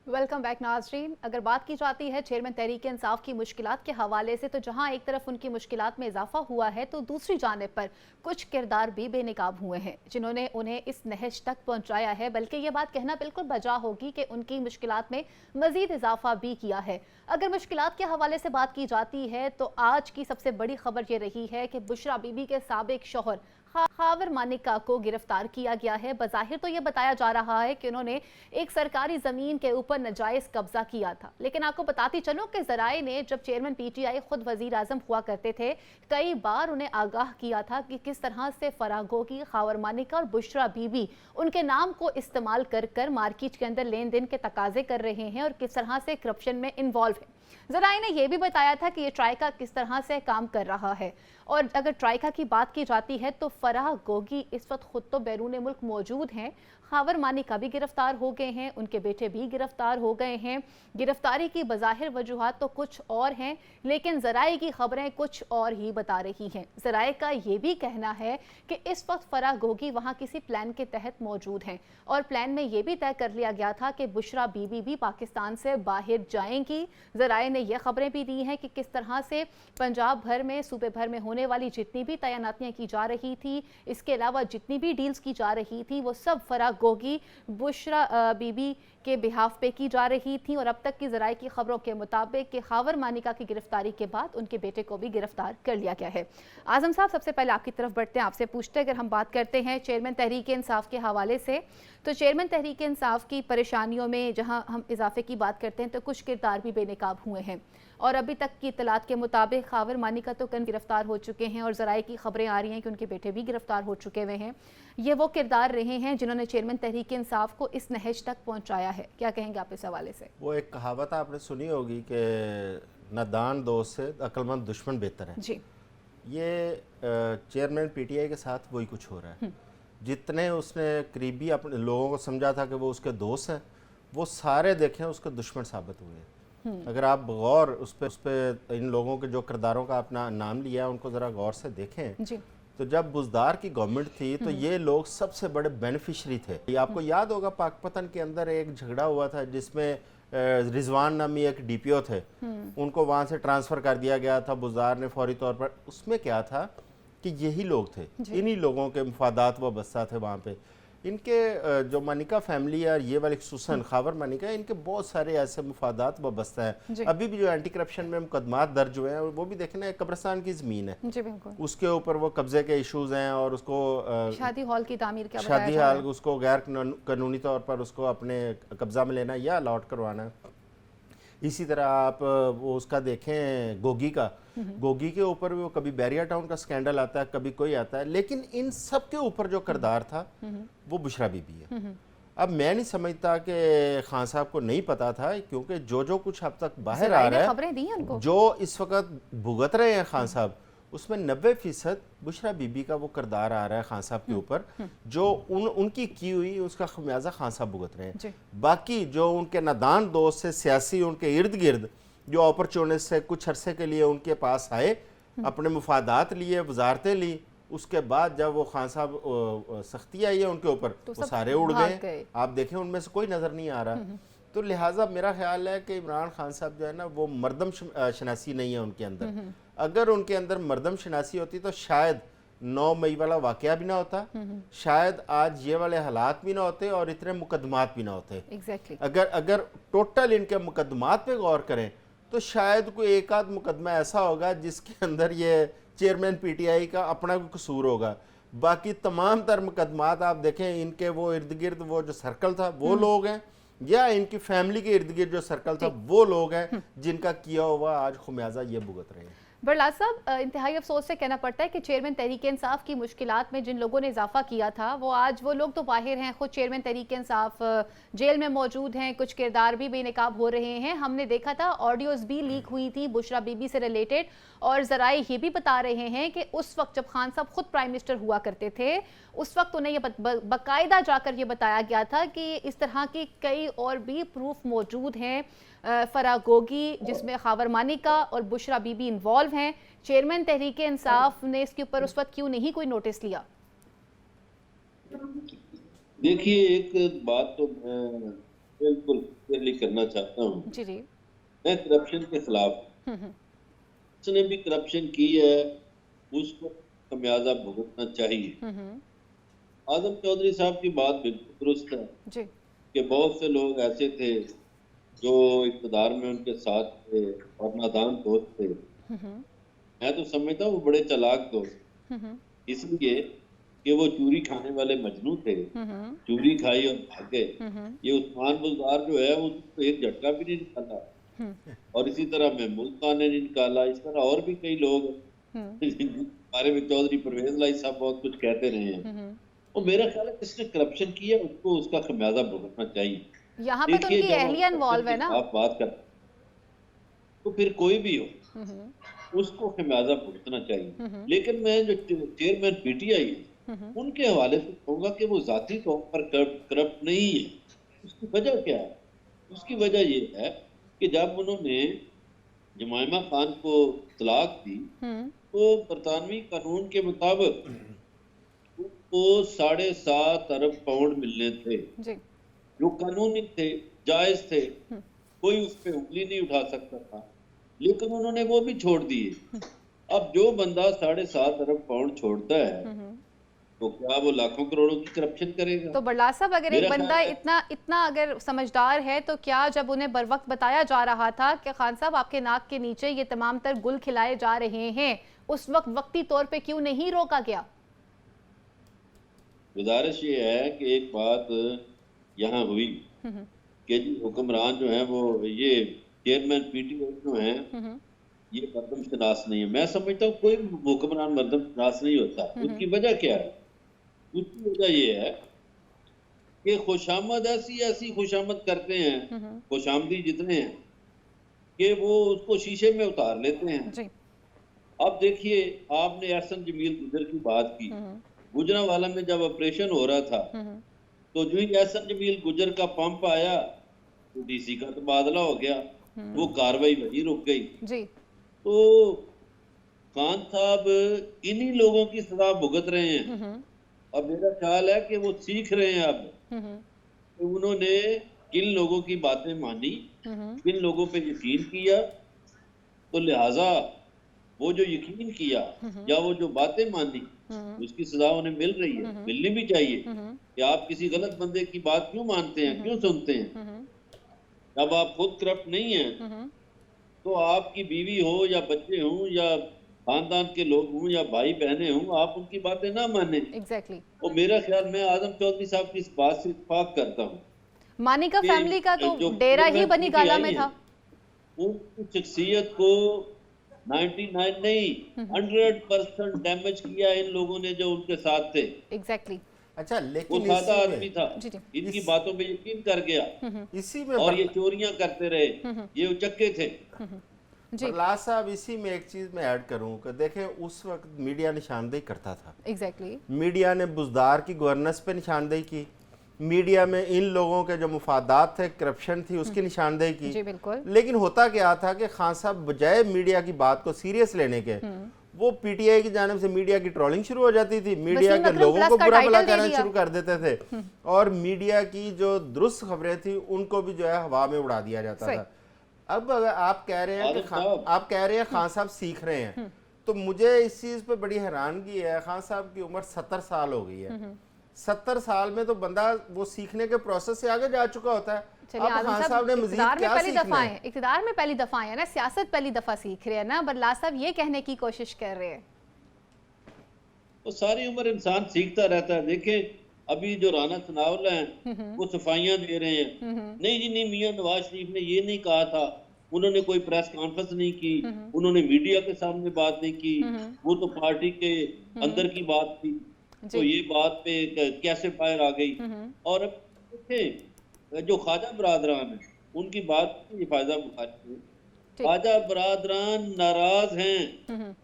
वेलकम बैक नाज़रीन। अगर बात की जाती है चेयरमैन तहरीक इंसाफ की मुश्किलात के हवाले से, तो जहां एक तरफ उनकी मुश्किलात में इजाफा हुआ है तो दूसरी जानिब पर कुछ किरदार भी बेनकाब हुए हैं जिन्होंने उन्हें इस नहज तक पहुंचाया है। बल्कि ये बात कहना बिल्कुल बजा होगी कि उनकी मुश्किलात में मजीद इजाफा भी किया है। अगर मुश्किलात के हवाले से बात की जाती है तो आज की सबसे बड़ी खबर ये रही है कि बुशरा बीबी के साबिक शौहर खावर मानिका को गिरफ्तार किया गया है। बज़ाहिर तो ये बताया जा रहा है कि उन्होंने एक सरकारी ज़मीन के ऊपर नाजायज़ कब्जा किया था, लेकिन आपको बताती चलूं कि ज़राए ने जब चेयरमैन PTI खुद वज़ीर आज़म हुआ करते थे, कई बार उन्हें आगाह किया था कि किस तरह से फराह गोगी, खावर मानिका और बुशरा बीबी उनके नाम को इस्तेमाल कर कर मार्केट के अंदर लेन देन के तकाजे कर रहे हैं और किस तरह से करप्शन में इन्वॉल्व है। ज़राए ने यह भी बताया था कि ये ट्राइका किस तरह से काम कर रहा है। और अगर ट्राइका की बात की जाती है तो फराह गोगी इस वक्त खुद तो बैरून मुल्क मौजूद हैं, खावर मानिका भी गिरफ्तार हो गए हैं, उनके बेटे भी गिरफ्तार हो गए हैं। गिरफ्तारी की बज़ाहिर वजूहात तो कुछ और हैं, लेकिन ज़राए की खबरें कुछ और ही बता रही हैं। ज़राए का ये भी कहना है कि इस वक्त फराह गोगी वहाँ किसी प्लान के तहत मौजूद हैं और प्लान में ये भी तय कर लिया गया था कि बुशरा बीबी भी पाकिस्तान से बाहर जाएंगी। ज़राए ने यह खबरें भी दी हैं कि किस तरह से पंजाब भर में, सूबे भर में होने वाली जितनी भी तैनातियाँ की जा रही थी, इसके अलावा जितनी भी डील्स की जा रही थी, वो सब फराह गोगी बुशरा बीबी के बिहाफ पे की जा रही थी। और अब तक की ज़राए की खबरों के मुताबिक कि खावर मानिका की गिरफ्तारी के बाद उनके बेटे को भी गिरफ्तार कर लिया गया है। आजम साहब, सबसे पहले आपकी तरफ बढ़ते हैं, आपसे पूछते हैं, अगर हम बात करते हैं चेयरमैन तहरीक इंसाफ के हवाले से, तो चेयरमैन तहरीक इंसाफ की परेशानियों में जहां हम इजाफे की बात करते हैं तो कुछ किरदार भी बेनकाब हुए हैं और अभी तक की इतलात के मुताबिक खावर मानिका तो कल गिरफ्तार हो चुके हैं और ज़राए की खबरें आ रही हैं कि उनके बेटे भी गिरफ्तार हो चुके हुए हैं। ये वो किरदार रहे हैं जिन्होंने चेयरमैन तहरीक इंसाफ को इस नहज तक पहुँचाया है। क्या कहेंगे आप इस हवाले से? वो एक कहावत आपने सुनी होगी कि नादान दोस्त से अक्लमंद दुश्मन बेहतर है जी। ये चेयरमैन पीटीआई के साथ वही कुछ हो रहा है। जितने उसने करीबी अपने लोगों को समझा था कि वो उसके दोस्त हैं, वो सारे देखें उसके दुश्मन साबित हुए हैं। अगर आप गौर उस पे इन लोगों के जो किरदारों का अपना नाम लिया उनको ज़रा गौर से देखें जी। तो जब बुज़दार की गवर्नमेंट थी तो ये लोग सबसे बड़े बेनिफिशरी थे। ये आपको याद होगा पाकपतन के अंदर एक झगड़ा हुआ था जिसमें रिजवान नामी एक डीपीओ थे, उनको वहाँ से ट्रांसफ़र कर दिया गया था बुज़दार ने फौरी तौर पर। उसमें क्या था कि यही लोग थे, इन्हीं लोगों के मफादात वाबस्ता थे वहाँ पे। इनके जो मानिका फैमिली है, ये वाली खुसूसन खावर मानिका, इनके बहुत सारे ऐसे मफादात वाबस्ता है। अभी भी जो एंटी करप्शन में मुकदमात दर्ज हुए हैं वो भी देखें ना, कब्रिस्तान की ज़मीन है जी बिल्कुल, उसके ऊपर वो कब्जे के इश्यूज हैं और उसको शादी हॉल की तामीर का शादी हॉल उसको गैर कानूनी तौर पर उसको अपने कब्जा में लेना या अलॉट करवाना। इसी तरह आप वो उसका देखें गोगी का, गोगी के ऊपर भी वो कभी बैरिया टाउन का स्कैंडल आता है, कभी कोई आता है, लेकिन इन सब के ऊपर जो किरदार था वो बुशरा बीबी है। अब मैं नहीं समझता कि खान साहब को नहीं पता था, क्योंकि जो जो कुछ अब तक बाहर आ रहा है, खबरें दी हैं उनको, जो इस वक्त भुगत रहे हैं खान साहब, उसमें 90% बुशरा बीबी का वो किरदार आ रहा है खान साहब के ऊपर, जो उनकी की हुई उसका खमियाजा खान साहब भुगत रहे हैं। बाकी जो उनके नादान दोस्त से सियासी उनके इर्द गिर्द जो अपॉर्चुनिस्ट से कुछ अरसे के लिए उनके पास आए, अपने मुफादात लिए, वजारतें ली, उसके बाद जब वो खान साहब सख्ती आई है उनके ऊपर तो वो सारे उड़ गए। आप देखें उनमें से कोई नज़र नहीं आ रहा। तो लिहाजा मेरा ख्याल है कि इमरान खान साहब जो है ना, वो मर्दम शनासी नहीं है उनके अंदर। अगर उनके अंदर मर्दम शनासी होती तो शायद 9 मई वाला वाकया भी ना होता, शायद आज ये वाले हालात भी ना होते और इतने मुकदमात भी ना होते। Exactly. अगर टोटल इनके मुकदमात पे गौर करें तो शायद कोई एक आध मुकदमा ऐसा होगा जिसके अंदर ये चेयरमैन पीटीआई का अपना कोई कसूर होगा। बाकी तमाम तर मुकदमात आप देखें, इनके वो इर्द गिर्द वो जो सर्कल था वो लोग हैं, या इनकी फैमिली के इर्द गिर्द जो सर्कल था वो लोग हैं जिनका किया हुआ आज खुमियाजा ये भुगत रहे हैं। बरलाद साहब, इंतहाई अफसोस से कहना पड़ता है कि चेयरमैन तहरीक इंसाफ की मुश्किलात में जिन लोगों ने इजाफा किया था वो आज वो लोग तो बाहर हैं, खुद चेयरमैन तहरीक इंसाफ जेल में मौजूद हैं, कुछ किरदार भी बेनकाब हो रहे हैं। हमने देखा था ऑडियोज़ भी लीक हुई थी बुशरा बीबी से रिलेटेड, और ज़राए ये भी बता रहे हैं कि उस वक्त जब खान साहब खुद प्राइम मिनिस्टर हुआ करते थे उस वक्त उन्हें ये बाकायदा जाकर ये बताया गया था कि इस तरह की कई और भी प्रूफ मौजूद हैं। फराह गोगी, जिसमें खावर मानिका और बुशरा बीबी इन्वॉल्व हैं, चेयरमैन तहरीक इंसाफ ने इसके ऊपर उस वक्त क्यों नहीं कोई नोटिस लिया? देखिए, एक बात तो मैं बिल्कुल क्लियर करना चाहता हूँ। जी जी, मैं करप्शन के खिलाफ, जिसने भी करप्शन की है उसको खमियाजा भुगतना चाहिए। आजम चौधरी साहब की बात बिल्कुल दुरुस्त है जी, कि बहुत से लोग ऐसे थे जो इक़्तिदार में उनके साथ थे और नादान दोस्त थे। मैं तो समझता हूँ वो बड़े चालाक दोस्त, इसलिए कि वो चूरी खाने वाले मजनू थे, चूरी खाई और भागे। ये उस्मान बुज़दार जो है उसको एक झटका भी नहीं निकाला, और इसी तरह महमूद खान ने नहीं निकाला। इस तरह और भी कई लोग जिनके बारे में चौधरी परवेज लाई साहब बहुत कुछ कहते रहे हैं। और मेरा ख्याल है जिसने करप्शन किया उसको उसका खमियाजा भुगतना चाहिए। यहाँ पे तो उनकी अहलिया इन्वॉल्व है ना। आप बात कर तो फिर कोई भी हो उसको खमियाजा भुगतना चाहिए। लेकिन मैं जो चेयरमैन पीटीआई उनके हवाले से कहूँगा कि वो जाती तौर पर करप्ट नहीं है। उसकी वजह क्या है? उसकी वजह ये है कि जब उन्होंने जमाइमा खान को तलाक दी तो बरतानवी कानून के मुताबिक उनको 7.5 अरब पाउंड मिलने थे, जी। जो कानूनी थे, जायज थे, कोई उस पर उंगली नहीं उठा सकता था, लेकिन उन्होंने वो भी छोड़ दिए। अब जो बंदा 7.5 अरब पाउंड छोड़ता है तो क्या वो लाखों करोड़ों की करप्शन करेगा? तो बरलास साहब, अगर एक मेरा बंदा ख्याल है इतना अगर समझदार है तो क्या जब उन्हें बर वक्त बताया जा रहा था कि खान साहब आपके नाक के नीचे ये तमाम तर गुल खिलाए जा रहे हैं, उस वक्त वक्ती तौर पे क्यों नहीं रोका गया? गुजारिश ये है कि एक बात यहाँ हुई कि जी हुक्मरान जो है वो ये चेयरमैन पीटीआई जो है ये मर्दम शनास नहीं है। मैं समझता हूँ कोई हुक्मरान मर्दम शनास नहीं होता। उसकी वजह क्या है? उसकी वजह ये है कि खुशामद ऐसी ऐसी खुशामद करते हैं, खुशामदी जितने हैं कि वो उसको शीशे में उतार लेते हैं। जी। अब देखिए, आपने एहसन जमील गुजर की बात की। गुजरांवाला में जब ऑपरेशन हो रहा था तो जो ही एहसन जमील गुजर का पंप आया तो डीसी का तबादला हो गया, वो कार्रवाई वही रुक गई। जी। तो खान साहब इन्हीं लोगों की सजा भुगत रहे हैं। अब मेरा ख्याल है कि वो सीख रहे हैं अब। तो उन्होंने किन लोगों की बातें मानी, किन लोगों पे यकीन किया, तो लिहाजा वो जो यकीन किया या वो जो बातें मानी उसकी सजा उन्हें मिल रही है, मिलनी भी चाहिए। कि आप किसी गलत बंदे की बात क्यों मानते हैं, क्यों सुनते हैं? जब आप खुद करप्ट नहीं हैं तो आपकी बीवी हो या बच्चे हों या खानदान के लोग हों या भाई बहनें हों, आप उनकी बातें ना माने। एग्जैक्टली। और मेरा ख्याल, मैं आजम चौधरी साहब की इस बात से इत्तेफाक करता हूँ मानिका कि फैमिली का तो जो डेरा ही चेयरमैन बनी गाला में पीटीआई था। हैं, उनकी शख्सियत को 99 नहीं 100% डैमेज किया इन लोगों ने जो उनके साथ थे। एग्जैक्टली। अच्छा, वो लेकिन सादा इसी आदमी में था, जी जी इनकी बातों पे यकीन कर गया इसी में और ये चोरियां करते रहे, ये उचक्के थे। जी। प्रहलाद साहब, इसी में एक चीज़ मैं ऐड करूं कि देखें, उस वक्त मीडिया निशानदेही करता था। एग्जैक्टली। मीडिया ने बुजदार की गवर्नेंस पे निशानदेही की, मीडिया में इन लोगों के जो मुफादात थे, करप्शन थी, उसकी निशानदेही की। जी बिल्कुल। लेकिन होता क्या था कि खान साहब बजाय मीडिया की बात को सीरियस लेने के, वो पीटीआई की जानिब से मीडिया की ट्रोलिंग शुरू हो जाती थी, मीडिया के लोगों को बुरा भला कहना शुरू कर देते थे और मीडिया की जो दुरुस्त खबरें थी उनको भी जो है हवा में उड़ा दिया जाता था। अब अगर आप कह रहे हैं कि आप कह रहे हैं खान साहब सीख रहे हैं, तो मुझे इस चीज़ पे बड़ी हैरानगी है। खान साहब की उम्र 70 साल हो गई है। 70 साल में तो बंदा वो सीखने के प्रोसेस से आगे जा चुका होता है। अब खान साहब ने मजीद क्या सीखना है? इक़्तिदार में पहली दफा है ना, सियासत पहली दफा सीख रहे हैं ना। बरलास साहब ये कहने की कोशिश कर रहे हैं तो सारी उम्र इंसान सीखता रहता है। देखें, अभी जो राना सनाउल्ला हैं वो सफाइयां दे रहे हैं, नहीं जी नहीं, मियां नवाज शरीफ ने ये नहीं कहा था, उन्होंने कोई प्रेस कॉन्फ्रेंस नहीं की, उन्होंने मीडिया के सामने बात नहीं की, वो तो पार्टी के अंदर की बात थी, तो ये बात पे कैसे बाहर आ गई। और अब देखें, जो ख्वाजा बरादरान है उनकी बात ये फायदा बुखारी, ख्वाजा बरादरान नाराज हैं।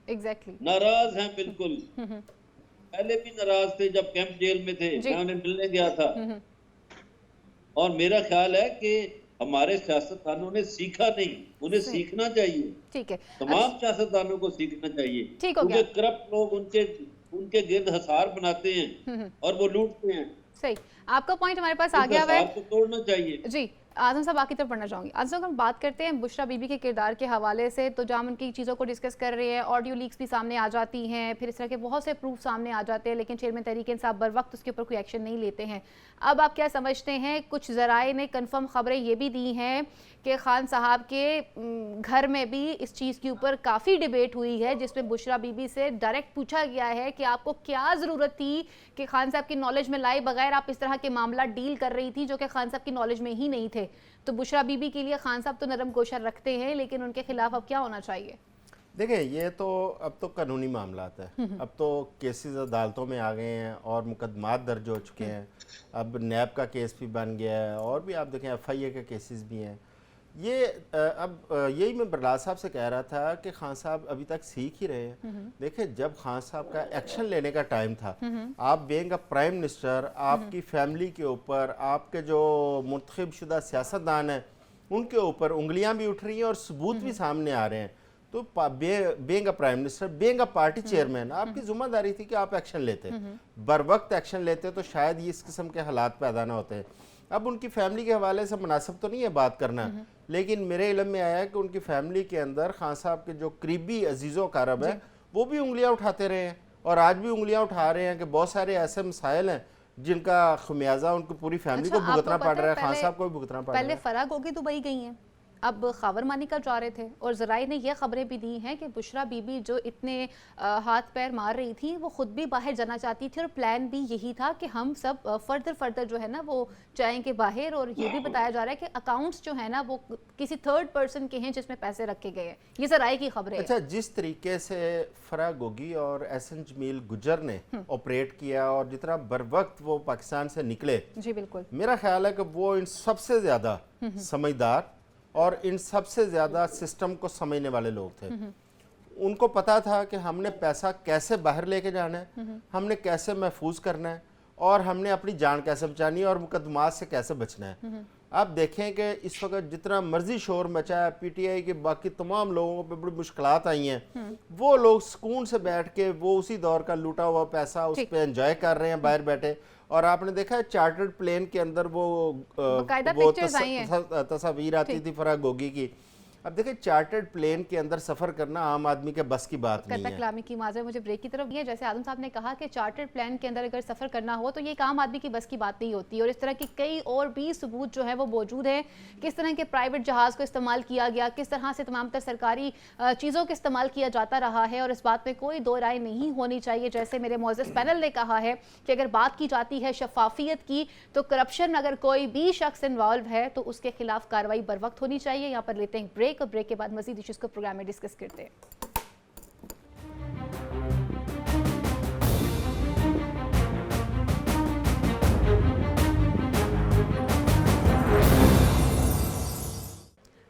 एग्जैक्टली। नाराज हैं बिल्कुल। पहले भी नाराज थे जब कैंप जेल में थे, मैं उन्हें मिलने गया था। और मेरा ख्याल है कि हमारे सियासतदानों ने सीखा नहीं, उन्हें सीखना चाहिए। ठीक है, तमाम सियासतदानों को सीखना चाहिए, क्योंकि करप्ट लोग उनके गिर्द हसार बनाते हैं और वो लूटते हैं। सही, आपका पॉइंट हमारे पास आ गया है, आपको तोड़ना चाहिए। जी। आजम साहब बाकी तरफ पढ़ना चाहूँगी। आजम साहब, हम बात करते हैं बुशरा बीबी के किरदार के हवाले से, तो जहाँ उनकी चीज़ों को डिस्कस कर रहे हैं, ऑडियो लीक्स भी सामने आ जाती हैं, फिर इस तरह के बहुत से प्रूफ सामने आ जाते हैं, लेकिन चेयरमैन तहरीक इंसाफ बर वक्त उसके ऊपर कोई एक्शन नहीं लेते हैं। अब आप क्या समझते हैं, कुछ ज़राए ने कन्फर्म खबरें ये भी दी हैं कि खान साहब के घर में भी इस चीज़ के ऊपर काफ़ी डिबेट हुई है, जिसमें बुशरा बीबी से डायरेक्ट पूछा गया है कि आपको क्या ज़रूरत थी कि खान साहब की नॉलेज में लाए बगैर आप इस तरह के मामला डील कर रही थी जो कि खान साहब की नॉलेज में ही नहीं थे। तो बुशरा बीबी के लिए खान साहब तो नरम गोशा रखते हैं, लेकिन उनके खिलाफ अब क्या होना चाहिए? देखिए, ये तो अब तो कानूनी मामला है। अब तो केसेस अदालतों में आ गए हैं और मुकदमात दर्ज हो चुके हैं। अब नैब का केस भी बन गया है और भी आप देखें FIA के केसेस भी हैं। ये यही मैं बरलाल साहब से कह रहा था कि खान साहब अभी तक सीख ही रहे हैं। देखिए, जब खान साहब का एक्शन लेने का टाइम था, आप बीइंग अ प्राइम मिनिस्टर, आपकी फैमिली के ऊपर, आपके जो मुंतखब शुदा सियासतदान हैं उनके ऊपर उंगलियां भी उठ रही हैं और सबूत भी सामने आ रहे हैं। तो being a prime minister, being a party chairman, आपकी जिम्मेदारी थी कि आप एक्शन लेते, बर वक्त एक्शन लेते तो शायद ये इस किस्म के हालात पैदा ना होते हैं। अब उनकी फैमिली के हवाले से मुनासिब तो नहीं है बात करना, लेकिन मेरे इल्म में आया कि उनकी फैमिली के अंदर खान साहब के जो करीबी अजीज़ो कारब है वो भी उंगलियां उठाते रहे हैं और आज भी उंगलियां उठा रहे हैं कि बहुत सारे ऐसे मसाइल हैं जिनका खमियाजा उनको पूरी फैमिली को भुगतना पड़ रहा है, खान साहब को भी भुगतना पड़ रहा है। पहले फराग होगी दुबई गई हैं, अब खावर मानिका जा रहे थे और ज़राए ने यह खबरें भी दी हैं कि बुशरा बीबी जो इतने हाथ पैर मार रही थी वो खुद भी बाहर जाना चाहती थी और प्लान भी यही था कि हम सब फर्दर जो है ना वो जाएंगे बाहर। और ये भी बताया जा रहा है कि अकाउंट्स जो है ना वो किसी थर्ड पर्सन के हैं जिसमें पैसे रखे गए हैं। ये ज़राए की खबरें। अच्छा, जिस तरीके से फराग गोगी और एहसन जमील गुज्जर ने ऑपरेट किया और जितना बर वक्त वो पाकिस्तान से निकले, जी बिल्कुल, मेरा ख्याल है कि वो इन सबसे ज़्यादा समझदार और इन सबसे ज़्यादा सिस्टम को समझने वाले लोग थे। उनको पता था कि हमने पैसा कैसे बाहर लेके जाना है, हमने कैसे महफूज करना है और हमने अपनी जान कैसे बचानी है और मुकदमात से कैसे बचना है। आप देखें कि इस वक्त जितना मर्जी शोर मचा है, पीटीआई के बाकी तमाम लोगों पे बड़ी मुश्किलात आई हैं, वो लोग सुकून से बैठ के वो उसी दौर का लूटा हुआ पैसा उस पर एंजॉय कर रहे हैं बाहर बैठे। और आपने देखा है चार्टर्ड प्लेन के अंदर वो तस्वीर आती थी फराग गोगी की। अब देखिए, चार्टर्ड प्लेन के अंदर सफर करना आम आदमी के बस की बात नहीं है। कलामी की माजर मुझे ब्रेक की तरफ है। जैसे आदम साहब ने कहा कि चार्टर्ड प्लेन के अंदर अगर सफर करना हो तो ये एक आम आदमी की बस की बात नहीं होती और इस तरह की कई और भी सबूत जो है वो मौजूद है। किस तरह के प्राइवेट जहाज को इस्तेमाल किया गया, किस तरह से तमाम तर सरकारी चीज़ों का इस्तेमाल किया जाता रहा है और इस बात में कोई दो राय नहीं होनी चाहिए। जैसे मेरे मौजूद पैनल ने कहा है कि अगर बात की जाती है शफाफियत की तो करप्शन अगर कोई भी शख्स इन्वॉल्व है तो उसके खिलाफ कार्रवाई बर वक्त होनी चाहिए। यहाँ पर लेते हैं ब्रेक और ब्रेक के बाद मजीद इश्यूज को प्रोग्राम में डिस्कस करते हैं।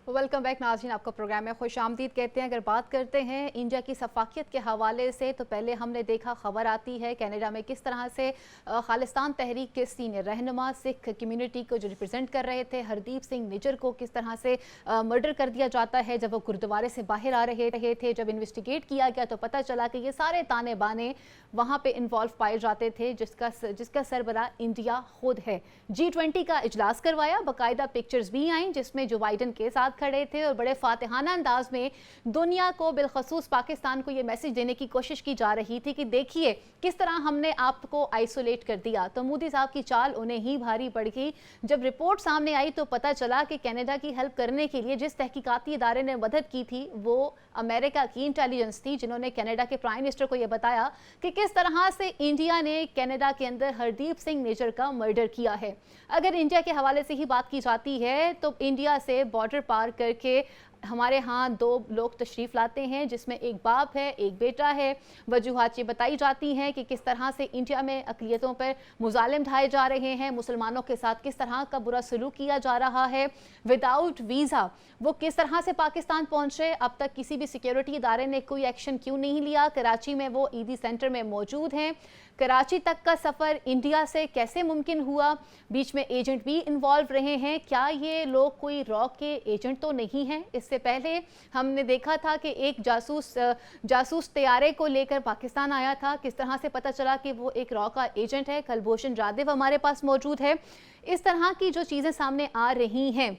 वेलकम बैक नाज़रीन, आपका प्रोग्राम में खुश आमदीद कहते हैं। अगर बात करते हैं इंडिया की सफाकियत के हवाले से तो पहले हमने देखा खबर आती है कनाडा में किस तरह से खालिस्तान तहरीक के सीनियर रहनुमा सिख कम्युनिटी को जो रिप्रेजेंट कर रहे थे हरदीप सिंह निज्जर को किस तरह से मर्डर कर दिया जाता है जब वो गुरुद्वारे से बाहर आ रहे थे। जब इन्वेस्टिगेट किया गया तो पता चला कि ये सारे ताने बाने वहाँ पे इन्वॉल्व पाए जाते थे जिसका सरबरा इंडिया खुद है। G20 का इजलास करवाया, बाकायदा पिक्चर्स भी आई जिसमें जो बाइडन के साथ खड़े थे और बड़े फातिहाना अंदाज में दुनिया को बिलखसूस पाकिस्तान को ये मैसेज देने की कोशिश की जा रही थी कि देखिए किस तरह हमने आपको आइसोलेट कर दिया। तो मोदी साहब की चाल उन्हें ही भारी पड़ गई। जब रिपोर्ट सामने आई तो पता चला कि कनाडा की हेल्प करने के लिए जिस तहकीकाती इदारे ने मदद की थी वो अमेरिका की इंटेलिजेंस थी, जिन्होंने कनाडा के प्राइम मिनिस्टर को यह बताया कि किस तरह से इंडिया ने कनाडा के अंदर हरदीप सिंह निज्जर का मर्डर किया है। अगर इंडिया के हवाले से ही बात की जाती है तो इंडिया से बॉर्डर पार करके हमारे यहाँ दो लोग तशरीफ़ लाते हैं जिसमें एक बाप है एक बेटा है। वजूहात ये बताई जाती हैं कि किस तरह से इंडिया में अक़लियतों पर मुजालिम ढाए जा रहे हैं, मुसलमानों के साथ किस तरह का बुरा सलूक किया जा रहा है। विदाउट वीज़ा वो किस तरह से पाकिस्तान पहुँचे, अब तक किसी भी सिक्योरिटी इदारे ने कोई एक्शन क्यों नहीं लिया। कराची में वो ईदी सेंटर में मौजूद हैं, कराची तक का सफ़र इंडिया से कैसे मुमकिन हुआ, बीच में एजेंट भी इन्वॉल्व रहे हैं, क्या ये लोग कोई रॉ के एजेंट तो नहीं हैं। इससे पहले हमने देखा था कि एक जासूस तैयारे को लेकर पाकिस्तान आया था, किस तरह से पता चला कि वो एक रॉ का एजेंट है। कुलभूषण जाधव हमारे पास मौजूद है। इस तरह की जो चीज़ें सामने आ रही हैं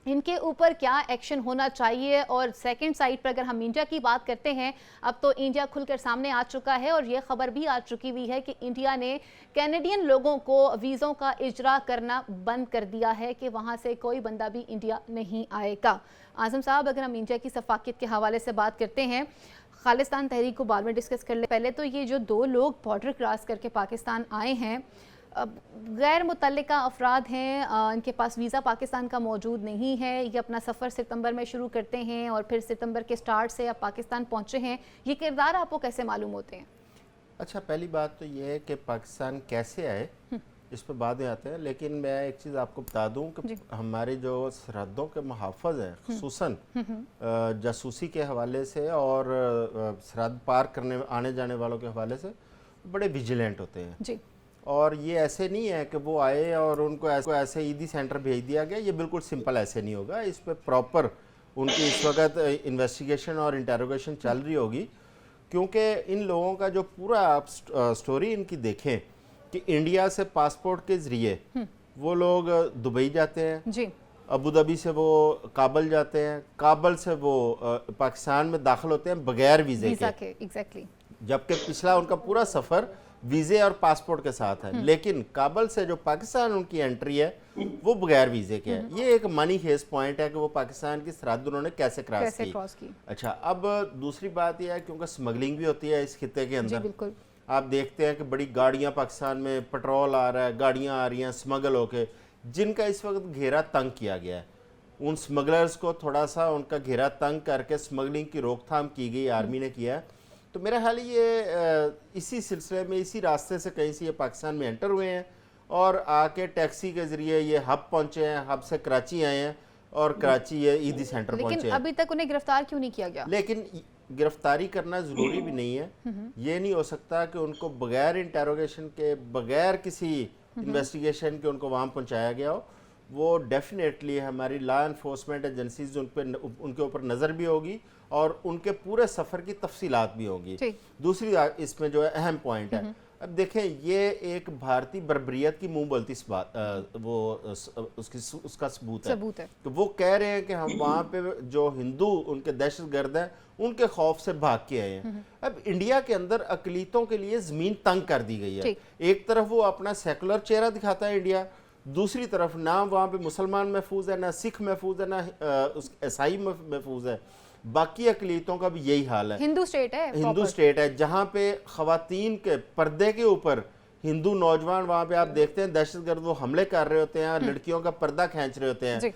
इनके ऊपर क्या एक्शन होना चाहिए। और सेकंड साइड पर अगर हम इंडिया की बात करते हैं, अब तो इंडिया खुलकर सामने आ चुका है और ये खबर भी आ चुकी हुई है कि इंडिया ने कैनेडियन लोगों को वीज़ों का इजरा करना बंद कर दिया है कि वहाँ से कोई बंदा भी इंडिया नहीं आएगा। आज़म साहब, अगर हम इंडिया की सफाकियत के हवाले से बात करते हैं, खालिस्तान तहरीक को बाद में डिस्कस कर ले, पहले तो ये जो दो लोग बॉर्डर क्रॉस करके पाकिस्तान आए हैं गैर मुतल्लिका अफराद हैं, इनके पास वीज़ा पाकिस्तान का मौजूद नहीं है, ये अपना सफ़र सितंबर में शुरू करते हैं और फिर सितंबर के स्टार्ट से अब पाकिस्तान पहुँचे हैं। ये किरदार आपको कैसे मालूम होते हैं? अच्छा, पहली बात तो ये है कि पाकिस्तान कैसे आए इस पर बाद में आते हैं, लेकिन मैं एक चीज़ आपको बता दूं कि हमारे जो सरहदों के मुहाफ़िज़ हैं, खुसूसन जासूसी के हवाले से और सरहद पार करने आने जाने वालों के हवाले से बड़े विजिलेंट होते हैं जी। और ये ऐसे नहीं है कि वो आए और उनको ऐसे ईदी सेंटर भेज दिया गया, ये बिल्कुल सिंपल ऐसे नहीं होगा। इस पर प्रॉपर उनकी इस वक्त इन्वेस्टिगेशन और इंटेरोगेशन चल रही होगी, क्योंकि इन लोगों का जो पूरा आप स्टोरी इनकी देखें कि इंडिया से पासपोर्ट के ज़रिए वो लोग दुबई जाते हैं जी, अबू धाबी से वो काबल जाते हैं, काबल से वो पाकिस्तान में दाखिल होते हैं बगैर वीज़े के। एग्जैक्टली। जबकि पिछला उनका पूरा सफ़र वीज़े और पासपोर्ट के साथ है, लेकिन काबल से जो पाकिस्तान उनकी एंट्री है वो बगैर वीज़े के है। ये एक मनी हेज पॉइंट है कि वो पाकिस्तान की सरहद उन्होंने कैसे क्रॉस की। अच्छा, अब दूसरी बात यह है क्योंकि स्मगलिंग भी होती है इस खित्ते के अंदर। बिल्कुल। आप देखते हैं कि बड़ी गाड़ियां पाकिस्तान में पेट्रोल आ रहा है, गाड़ियां आ रही हैं स्मगल होके, जिनका इस वक्त घेरा तंग किया गया है। उन स्मगलर्स को थोड़ा सा उनका घेरा तंग करके स्मगलिंग की रोकथाम की गई, आर्मी ने किया है। तो मेरा ख्याल ये इसी सिलसिले में इसी रास्ते से कहीं से ये पाकिस्तान में एंटर हुए हैं और आके टैक्सी के ज़रिए ये हब पहुँचे हैं, हब से कराची आए हैं और कराची ये ईदी सेंटर पहुँचे हैं। लेकिन अभी तक उन्हें गिरफ्तार क्यों नहीं किया गया? लेकिन गिरफ्तारी करना ज़रूरी भी नहीं है। ये नहीं हो सकता कि उनको बगैर इंटेरोगेशन के, बगैर किसी इन्वेस्टिगेशन के उनको वहाँ पहुँचाया गया हो। वो डेफिनेटली हमारी लॉ एनफोर्समेंट एजेंसीज उनके ऊपर नज़र भी होगी और उनके पूरे सफ़र की तफसीलात भी होंगी। दूसरी इसमें जो है अहम पॉइंट है, अब देखें ये एक भारतीय बर्बरियत की मुंह बोलती उसका सबूत है। तो वो कह रहे हैं कि हम वहाँ पे जो हिंदू उनके दहशतगर्द हैं उनके खौफ से भाग के आए हैं। अब इंडिया के अंदर अकलीतों के लिए ज़मीन तंग कर दी गई है। एक तरफ वो अपना सेकुलर चेहरा दिखाता है इंडिया, दूसरी तरफ ना वहाँ पे मुसलमान महफूज है, ना सिख महफूज है, ना ईसाई महफूज है। बाकी अकलीतों का भी यही हाल है। हिंदू स्टेट है जहाँ पे खवातीन के पर्दे के ऊपर हिंदू नौजवान वहाँ पे आप देखते हैं दहशतगर्द वो हमले कर रहे होते हैं, लड़कियों का पर्दा खींच रहे होते हैं।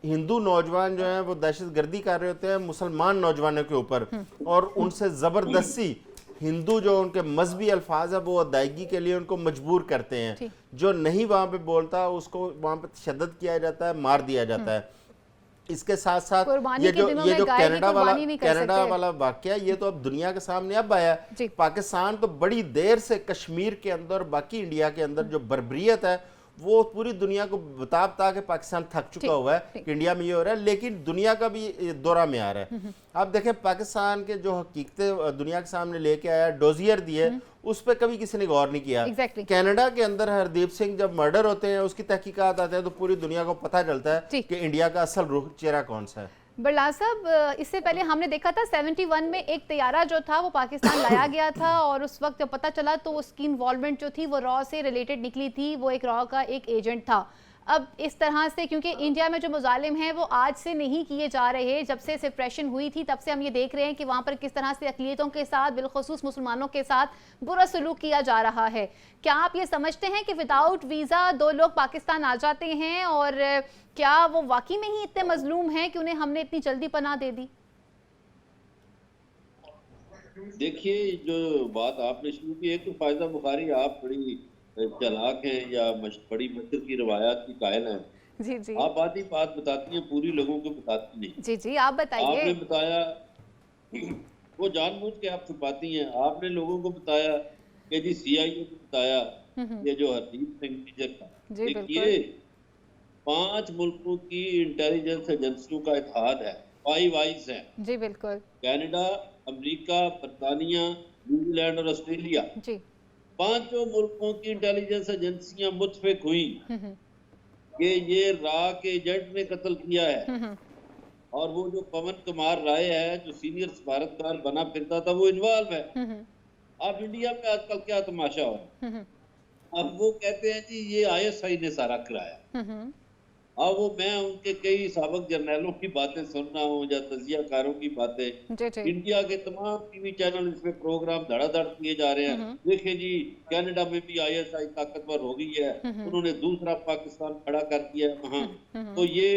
हिंदू नौजवान जो है वो दहशतगर्दी कर रहे होते हैं मुसलमान नौजवानों के ऊपर और उनसे ज़बरदस्ती हिंदू जो उनके मजहबी अल्फाज है वो अदायगी के लिए उनको मजबूर करते हैं। जो नहीं वहाँ पे बोलता उसको वहाँ पे तशद्दुद किया जाता है, मार दिया जाता है। इसके साथ साथ ये जो कनाडा वाला वाकया ये तो अब दुनिया के सामने अब आया। पाकिस्तान तो बड़ी देर से कश्मीर के अंदर बाकी इंडिया के अंदर जो बर्बरियत है वो पूरी दुनिया को बता के पाकिस्तान थक चुका हुआ है कि इंडिया में ये हो रहा है, लेकिन दुनिया का भी दौरा में आ रहा है। आप देखें पाकिस्तान के जो हकीकतें दुनिया के सामने लेके आया, डोजियर दिए, उस पर कभी किसी ने गौर नहीं किया। कनाडा के अंदर हरदीप सिंह जब मर्डर होते हैं उसकी तहकीकात आते हैं तो पूरी दुनिया को पता चलता है कि इंडिया का असल रुख चेहरा कौन सा है। बरलाल साहब, इससे पहले हमने देखा था 71 में एक तैयारा जो था वो पाकिस्तान लाया गया था और उस वक्त जब पता चला तो उसकी इन्वॉल्वमेंट जो थी वो रॉ से रिलेटेड निकली थी, वो एक रॉ का एक एजेंट था। अब इस तरह से क्योंकि इंडिया में जो मुजालिम हैं वो आज से नहीं किए जा रहे, जब से सेपरेशन हुई थी तब से हम ये देख रहे हैं कि वहाँ पर किस तरह से अक़लियतों के साथ, बिलखुसूस मुसलमानों के साथ बुरा सलूक किया जा रहा है। क्या आप ये समझते हैं कि विदाउट वीज़ा 2 लोग पाकिस्तान आ जाते हैं और क्या वो वाकई में ही इतने मजलूम हैं कि उन्हें हमने इतनी जल्दी पनाह दे दी? देखिए, जो बात आपने शुरू की, एक तो फायदा बुखारी आप बड़ी चालाक हैं या बड़ी मशहूर की रवायात की कायल हैं। जी जी। आप आधी बात बताती हैं, पूरी लोगों को बताती नहीं। जी जी, आप बताइए। आपने बताया वो जानबूझ के आप छुपाती हैं। आपने लोगों को बताया कि जी CIA को बताया ये जो हरदीप सिंह निज्जर था। देखिए 5 मुल्कों की इंटेलिजेंस एजेंसियों का इत्तेहाद है, 5 आईज है। जी बिल्कुल। कनाडा, अमेरिका, बरतानिया, न्यूजीलैंड और ऑस्ट्रेलिया, जी 5 मुल्कों की इंटेलिजेंस एजेंसियां मुत्तफिक हुई कि ये रा के एजेंट ने कत्ल किया है और वो जो पवन कुमार राय है जो सीनियर सफारतकार बना फिरता था वो इन्वॉल्व है। अब इंडिया में आजकल क्या तमाशा हो रहा है, अब वो कहते हैं जी ये ISI ने सारा कराया। अब वो मैं उनके कई साबिक जर्नैलों की बातें सुन रहा हूँ या तजियाकारों की बातें, इंडिया के तमाम टीवी चैनल इसमें प्रोग्राम धड़ाधड़ किए जा रहे हैं। देखिए जी कनाडा में भी ISI ताकतवर हो गई है, उन्होंने दूसरा पाकिस्तान खड़ा कर दिया है वहाँ। तो ये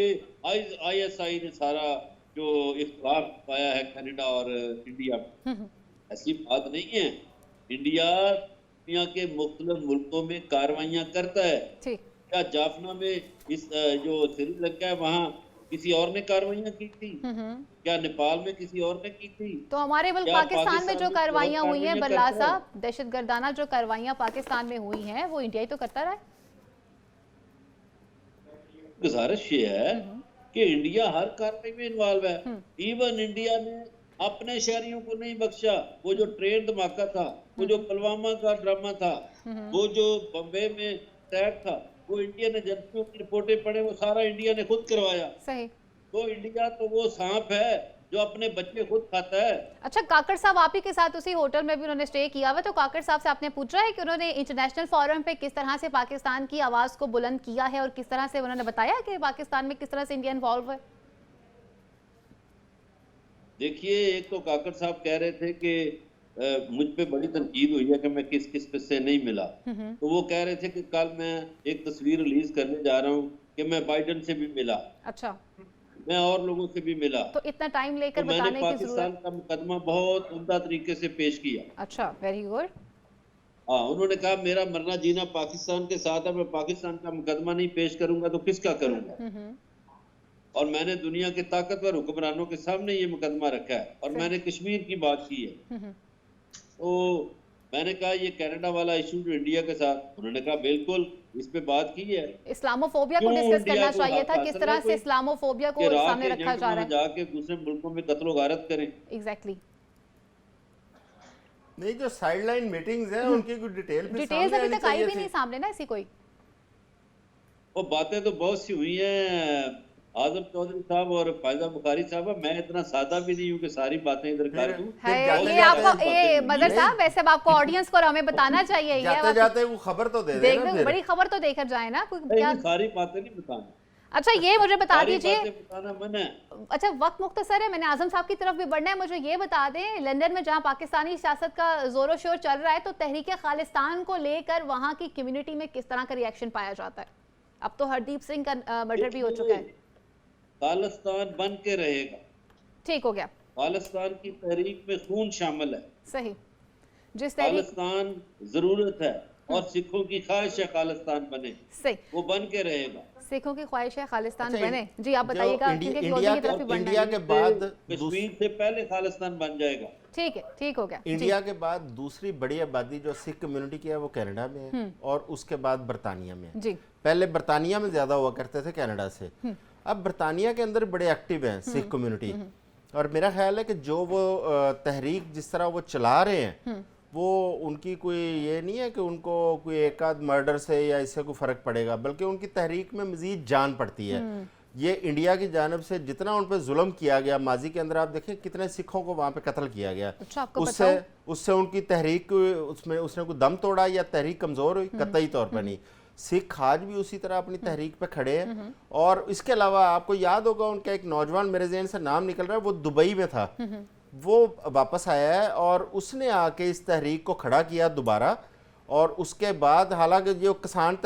ISI ने सारा जो इख्तिलाफ पाया है कनाडा और इंडिया में, ऐसी बात नहीं है। इंडिया दुनिया के मुख्तलिफ मुल्कों में कार्रवाइयाँ करता है। ठीक। क्या जाफना में इस जो श्रीलंका है वहाँ किसी और ने कार्रवाइयाँ की थी? क्या नेपाल में किसी और ने की थी? तो हमारे मुल्क क्या पाकिस्तान में जो किसी और कार्रवाइयां हुई हैं कार्रवाइयाँ बल्ला करता है? साहब, दहशतगर्दाना जो कार्रवाइयां पाकिस्तान में हुई हैं वो इंडिया ही तो करता रहा है। गुजारिश ये है कि इंडिया हर कार्रवाई में इन्वॉल्व है। इवन इंडिया ने अपने शहरियों को नहीं बख्शा। वो जो ट्रेन धमाका था, वो जो पुलवामा का ड्रामा था, वो जो बम्बे में अटैक था, वो इंडियन एजेंसियों की रिपोर्टें पढ़े, वो सारा इंडिया ने खुद करवाया। सही। तो इंडिया तो वो सांप है जो अपने बच्चे खुद खाता है। अच्छा, काकड़ साहब आप ही के साथ उसी होटल में भी उन्होंने स्टे किया हुआ, तो काकड़ साहब से आपने पूछा है कि उन्होंने इंटरनेशनल फोरम पे किस तरह से पाकिस्तान की आवाज को बुलंद किया है और किस तरह से उन्होंने बताया कि पाकिस्तान में किस तरह से इंडिया इन्वॉल्व है? देखिए, एक तो काकड़ साहब कह रहे थे कि मुझ पे बड़ी तनकीद हुई है कि मैं किस किस से नहीं मिला। तो वो कह रहे थे कि कल मैं एक तस्वीर रिलीज करने जा रहा हूँ कि मैं बाइडन से भी मिला। अच्छा। मैं और लोगों से भी मिला। तो इतना टाइम लेकर तो मैंने बताने की पाकिस्तान जरूरत? का मुकदमा बहुत उम्दा तरीके से पेश किया। अच्छा, वेरी गुड। हाँ, उन्होंने कहा मेरा मरना जीना पाकिस्तान के साथ है, मैं पाकिस्तान का मुकदमा नहीं पेश करूंगा तो किसका करूंगा। और मैंने दुनिया के ताकतवर हुक्मरानों के सामने ये मुकदमा रखा है और मैंने कश्मीर की बात की है। तो मैंने कहा ये कनाडा वाला इशू जो इंडिया के साथ, उन्होंने कहा बिल्कुल इस पे बात की है। इस्लामोफोबिया को क्यों डिस्कस इंडिया करना को चाहिए हक था, किस हासिल तरह है से कोई इस्लामोफोबिया को कि राह सामने के रखा एजेंट जा रहा वहां है? जाके दूसरे मुल्कों में कत्लो गारत करें। एग्जैक्टली। नहीं, जो साइडलाइन मीटिंग्स हैं उनकी कोई डिटेल डिटेल्स अभी तक आई भी नहीं सामने ना ऐसी कोई। वो बातें तो बहुत सी हुई हैं आजम चौधरी साहब और फायदा बुखारी साहब। मैं इतना सादा भी नहीं हूँ कि सारी बातें इधर कर दूं। ये आपको ये मदर साहब वैसे आपको ऑडियंस को हमें बताना चाहिए, ये जाते जाते वो खबर तो दे देख देना लो, फिर। बड़ी खबर तो देकर जाए ना कोई नहीं, क्या। सारी बातें नहीं बताना। अच्छा, ये मुझे बता सारी दीजिए। बातें बताना मन है। अच्छा, वक्त मुख्तसर है, मैंने आजम साहब की तरफ भी बढ़ना है। मुझे ये बता दें, लंदन में जहां पाकिस्तानी सियासत का जोरों शोर चल रहा है, तो तहरीक खालिस्तान को लेकर वहां की कम्युनिटी में किस तरह का रिएक्शन पाया जाता है? अब तो हरदीप सिंह का मर्डर भी हो चुका है। खालिस्तान बन के रहेगा। ठीक हो गया। खालिस्तान की तहरीक में खून शामिल है। सही। जिस तहरीक खालिस्तान जरूरत है और सिखों की ख्वाहिश है खालिस्तान बने, सही, वो बन के रहेगा। सिखों की ख्वाहिश है खालिस्तान अच्छा, बने। जी आप बताइएगा, क्योंकि क्लोजिंग की तरफ भी बढ़ना इंडिया है। के बाद कश्मीर से पहले खालिस्तान बन जाएगा। ठीक है, ठीक हो गया। इंडिया के बाद दूसरी बड़ी आबादी जो सिख कम्युनिटी की है वो कनाडा में है और उसके बाद बरतानिया में है। जी। पहले बरतानिया में ज्यादा हुआ करते थे कनाडा से। अब बरतानिया के अंदर बड़े एक्टिव हैं सिख कम्युनिटी। और मेरा ख्याल है कि जो वो तहरीक जिस तरह वो चला रहे हैं, वो उनकी कोई ये नहीं है कि उनको कोई एक आध मर्डर से या इससे कोई फर्क पड़ेगा, बल्कि उनकी तहरीक में मजीद जान पड़ती है। ये इंडिया की जानब से जितना उन पर जुल्म किया गया माजी के अंदर, आप देखें कितने सिखों को वहाँ पे कत्ल किया गया। अच्छा, आपको उससे उनकी तहरीक उसमें उसने कोई दम तोड़ा या तहरीक कमजोर हुई? कतई तौर पर नहीं। सिख आज भी उसी तरह अपनी तहरीक पे खड़े हैं। और इसके अलावा आपको याद होगा उनका एक नौजवान, मेरे ज़हन से नाम निकल रहा है, वो दुबई में था, वो वापस आया है और उसने आके इस तहरीक को खड़ा किया दोबारा। और उसके बाद हालांकि जो किसान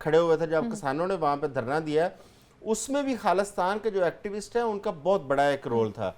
खड़े हुए थे, जब किसानों ने वहाँ पे धरना दिया, उसमें भी खालिस्तान के जो एक्टिविस्ट हैं उनका बहुत बड़ा एक रोल था।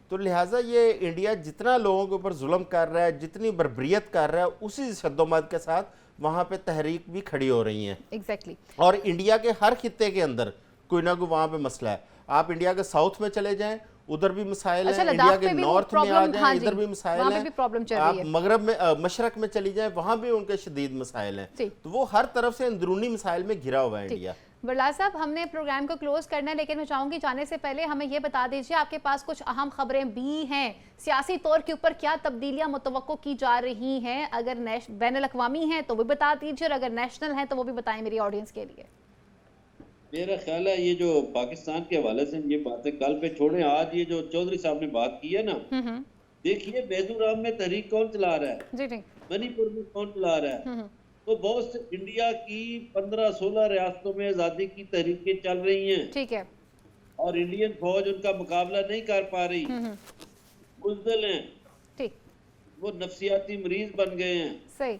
तो लिहाजा ये इंडिया जितना लोगों के ऊपर जुल्म कर रहा है, जितनी बर्बरियत कर रहा है, उसी शद्दोमद के साथ वहाँ पे तहरीक भी खड़ी हो रही हैं। एग्जैक्टली। और इंडिया के हर खित्ते के अंदर कोई ना कोई वहाँ पे मसला है। आप इंडिया के साउथ में चले जाएं, उधर भी मसाइल हैं। इंडिया के नॉर्थ में आ जाएं, इधर भी मसाइल हैं। आप मगरब में मशरक में चली जाएं, वहाँ भी उनके शदीद मसाइल हैं। तो वो हर तरफ से अंदरूनी मसाइल में घिरा हुआ है इंडिया। बरला साहब, हमने प्रोग्राम को क्लोज करना है, लेकिन मैं चाहूंगी जाने से पहले हमें ये बता दीजिए, आपके पास कुछ अहम खबरें भी हैं सियासी तौर के ऊपर, क्या तब्दीलियां मुतवक्को की जा रही हैं? अगर बैनुल अक़वामी हैं तो भी बता दीजिए, और अगर नेशनल हैं तो वो भी बताएं मेरी ऑडियंस के लिए। मेरा ख्याल है ये जो पाकिस्तान के हवाले से ये बातें कल पे छोड़े, आज ये जो चौधरी साहब ने बात की है ना, देखिए बेदुराम में तहरीक कौन चला रहा है, जी जी, मणिपुर में कौन चला रहा है। तो बहुत से इंडिया की 15-16 रियासतों में आजादी की तहरीकें चल रही हैं। ठीक है। और इंडियन फौज उनका मुकाबला नहीं कर पा रही, बुज़दिल हैं, ठीक, वो नफसियाती मरीज बन गए हैं। सही।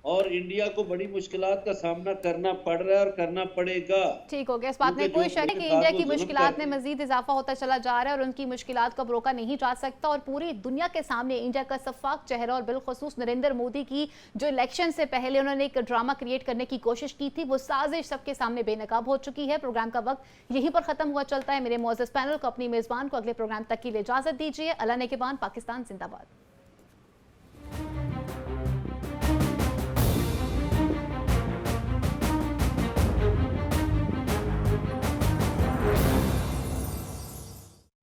और इंडिया को बड़ी मुश्किलात का सामना करना पड़ रहा है और करना पड़ेगा। ठीक हो गया, इस बात में क्योंकि कोई जो शक नहीं उनके कि साथ इंडिया वो की जुल्म मुश्किलात में करते हैं। मजीद इजाफा होता चला जा रहा है और उनकी मुश्किलात को अब रोका नहीं जा सकता। और पूरी दुनिया के सामने इंडिया का शफाफ चेहरा और बिलखुसूस नरेंद्र मोदी की जो इलेक्शन से पहले उन्होंने एक ड्रामा क्रिएट करने की कोशिश की थी, वो साजिश सबके सामने बेनकाब हो चुकी है। प्रोग्राम का वक्त यहीं पर खत्म हुआ चलता है। मेरे मोअज़्ज़ज़ पैनल को, अपनी मेजबान को अगले प्रोग्राम तक की लिए इजाजत दीजिए। अल्लाह ने के बाद, पाकिस्तान जिंदाबाद।